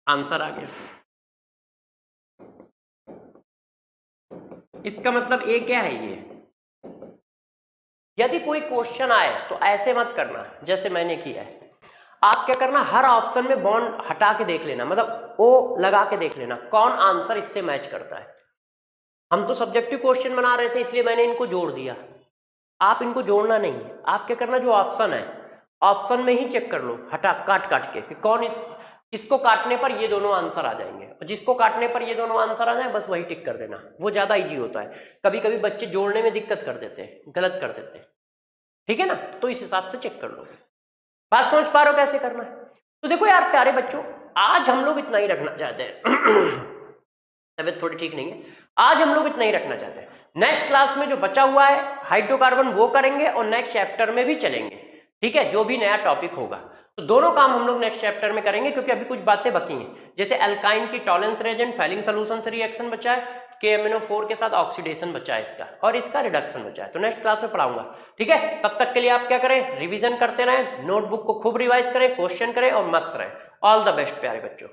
आंसर आ गया। इसका मतलब ए क्या है? ये यदि कोई क्वेश्चन आए तो ऐसे मत करना जैसे मैंने किया है। आप क्या करना, हर ऑप्शन में बॉन्ड हटा के देख लेना, मतलब ओ लगा के देख लेना कौन आंसर इससे मैच करता है। हम तो सब्जेक्टिव क्वेश्चन बना रहे थे इसलिए मैंने इनको जोड़ दिया, आप इनको जोड़ना नहीं है। आप क्या करना, जो ऑप्शन है ऑप्शन में ही चेक कर लो, हटा काट काट के कि कौन इसको काटने पर ये दोनों आंसर आ जाएंगे, और जिसको काटने पर ये दोनों आंसर आ जाए बस वही टिक कर देना, वो ज्यादा इजी होता है। कभी कभी बच्चे जोड़ने में दिक्कत कर देते हैं, गलत कर देते हैं, ठीक है ना? तो इस हिसाब से चेक कर लो। बात समझ पा रहे हो कैसे करना है? तो देखो यार प्यारे बच्चों, आज हम लोग इतना ही रखना चाहते हैं। तबीयत थोड़ी ठीक नहीं है, आज हम लोग इतना ही रखना चाहते हैं। नेक्स्ट क्लास में जो बचा हुआ है हाइड्रोकार्बन वो करेंगे और नेक्स्ट चैप्टर में भी चलेंगे, ठीक है? जो भी नया टॉपिक होगा तो दोनों काम हम लोग नेक्स्ट चैप्टर में करेंगे, क्योंकि अभी कुछ बातें बाकी हैं, जैसे एल्काइन की टॉलेंस रिएजेंट, फैलिंग सोल्यूशन से रिएक्शन बचा है, KMnO4 के साथ ऑक्सीडेशन बचा है इसका, और इसका रिडक्शन बचा है। तो नेक्स्ट क्लास में पढ़ाऊंगा, ठीक है? तब तक के लिए आप क्या करें, रिवीजन करते रहें, नोटबुक को खूब रिवाइज करें, क्वेश्चन करें और मस्त रहें। ऑल द बेस्ट प्यारे बच्चों।